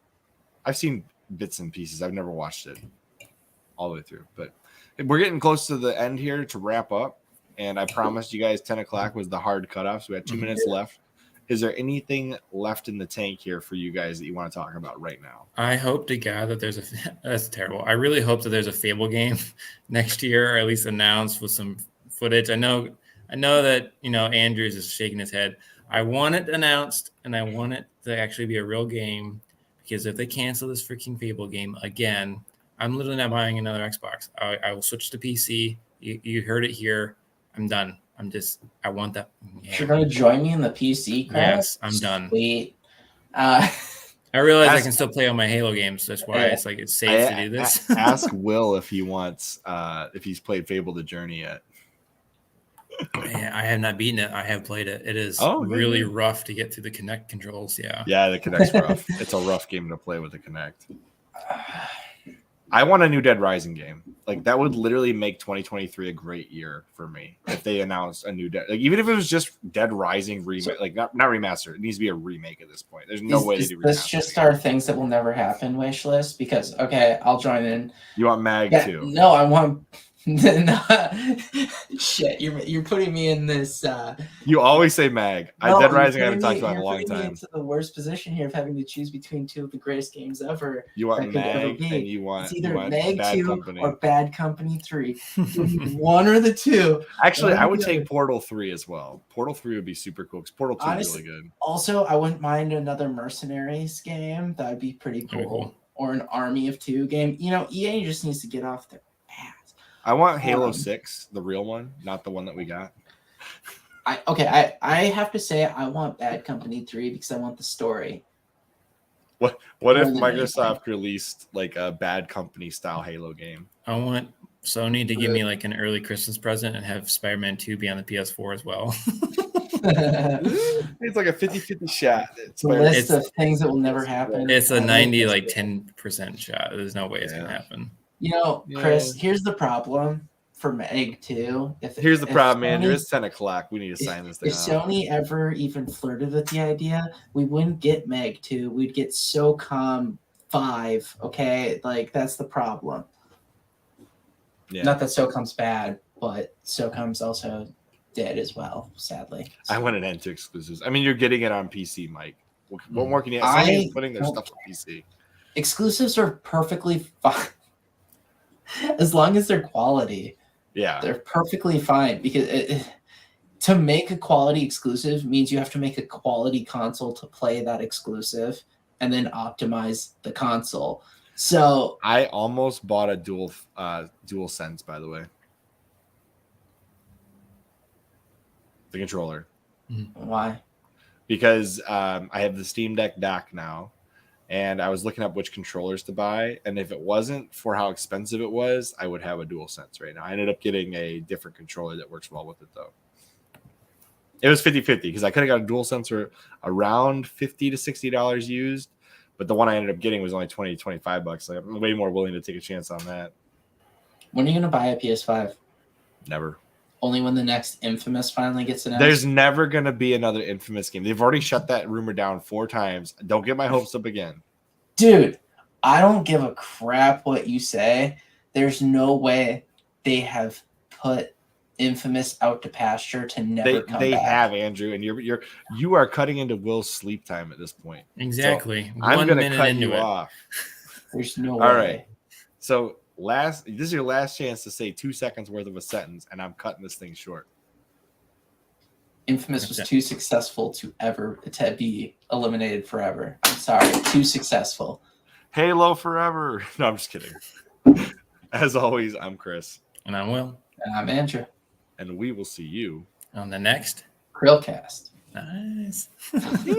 A: I've seen bits and pieces. I've never watched it all the way through. But we're getting close to the end here to wrap up, and I promised you guys 10 o'clock was the hard cutoff. So we had 2 minutes left. Is there anything left in the tank here for you guys that you want to talk about right now? I
C: hope to God that there's that's terrible. I really hope that there's a Fable game next year, or at least announced with some footage. I know that, Andrews is shaking his head. I want it announced, and I want it to actually be a real game, because if they cancel this freaking Fable game again, I'm literally not buying another Xbox. I will switch to PC. You heard it here. I'm done. I want that. Yeah.
B: You're going to join me in the PC crowd?
C: Yes, I'm done.
B: Sweet.
C: I realize I can still play on my Halo games. That's why it's safe to do this.
A: Ask Will if he wants, if he's played Fable the Journey yet.
C: I have not beaten it. I have played it. It is really rough to get through the Kinect controls. Yeah,
A: the Kinect's rough. It's a rough game to play with the Kinect. I want a new Dead Rising game. like that would literally make 2023 a great year for me if they announced a new Dead. Like even if it was just Dead Rising remake, like not remaster, it needs to be a remake at this point. There's no way
B: is
A: they do
B: this
A: remaster.
B: just our things that will never happen wish list? Because okay, I'll join in.
A: You want Mag
B: Yeah,
A: too?
B: no, I want. Shit, you're putting me in this.
A: You always say Mag.
B: No,
A: Dead
B: you're
A: Rising I
B: putting
A: haven't talked
B: me-
A: about in a
B: you're
A: long
B: putting me
A: time.
B: into the worst position here of having to choose between two of the greatest games ever.
A: You want
B: that could ever
A: Mag
B: be.
A: and you want
B: It's either
A: you want
B: Mag
A: Bad
B: 2
A: Company.
B: or Bad Company 3. One or the two.
A: Actually,
B: One or
A: I would
B: the
A: take
B: other.
A: Portal 3 as well. Portal 3 would be super cool because Portal 2 is
B: Honestly,
A: really good.
B: Also, I wouldn't mind another Mercenaries game. That would be pretty
C: That'd be
B: cool.
C: cool.
B: Or an Army of Two game. You know, EA just needs to get off their ass.
A: I want Halo 6, the real one, not the one that we got.
B: I have to say I want Bad Company 3 because I want the story.
A: What if
B: More than
A: Microsoft released like a Bad Company style Halo game?
C: I want Sony to give me like an early Christmas present and have Spider-Man 2 be on the PS4 as well.
A: It's like a 50-50 shot.
B: It's a list of things that will never happen.
C: It's a
B: I
C: 90,
B: think
C: like
B: it's-
C: 10% shot. There's no way it's gonna happen.
B: You know,
A: Yeah.
B: Chris, here's the problem for Meg 2.
A: Here's the problem, Andrew.
B: Sony-
A: It's 10 o'clock. We need to sign this thing
B: If
A: off.
B: Sony ever even flirted with the idea, we wouldn't get Meg 2. We'd get SOCOM 5. Okay, like that's the problem.
A: Yeah.
B: Not that SOCOM's bad, but SOCOM's also dead as well, sadly.
A: I want an end to exclusives. I mean, you're getting it on PC, Mike. What more can you?
B: I-
A: Sony's putting their stuff on PC.
B: Exclusives are perfectly fine as long as they're quality.
A: Yeah.
B: They're perfectly fine because to make a quality exclusive means you have to make a quality console to play that exclusive and then optimize the console. So
A: I almost bought a dual sense, by the way. The controller.
B: why?
A: Because I have the Steam Deck dock now, and I was looking up which controllers to buy, and if it wasn't for how expensive it was, I would have a dual sense right now. I ended up getting a different controller that works well with it, though. It was 50-50 because I could have got a dual sensor around $50 to $60 used, but the one I ended up getting was only $20 to $25. So I'm way more willing to take a chance on that.
B: When are you gonna buy a PS5?
A: Never.
B: Only when the next Infamous finally gets announced.
A: There's never going to be another Infamous game. They've already shut that rumor down 4 times. Don't get my hopes up again.
B: Dude, I don't give a crap what you say. There's no way they have put Infamous out to pasture to never come
A: They
B: back.
A: have, Andrew, and you are cutting into Will's sleep time at this point.
C: Exactly.
A: So I'm
C: 1
A: going to
C: minute
A: cut
C: into
A: you
C: it.
A: off.
B: There's no
A: All
B: way.
A: right. So this is your last chance to say 2 seconds worth of a sentence, and I'm cutting this thing short.
B: Infamous was
C: Okay.
B: too successful to be eliminated forever. I'm sorry, too successful.
A: Halo forever. No, I'm just kidding. As always, I'm Chris,
C: And I will.
B: And I'm Andrew.
A: and we will see you
C: On the next.
B: CHRILLCAST.
C: Nice.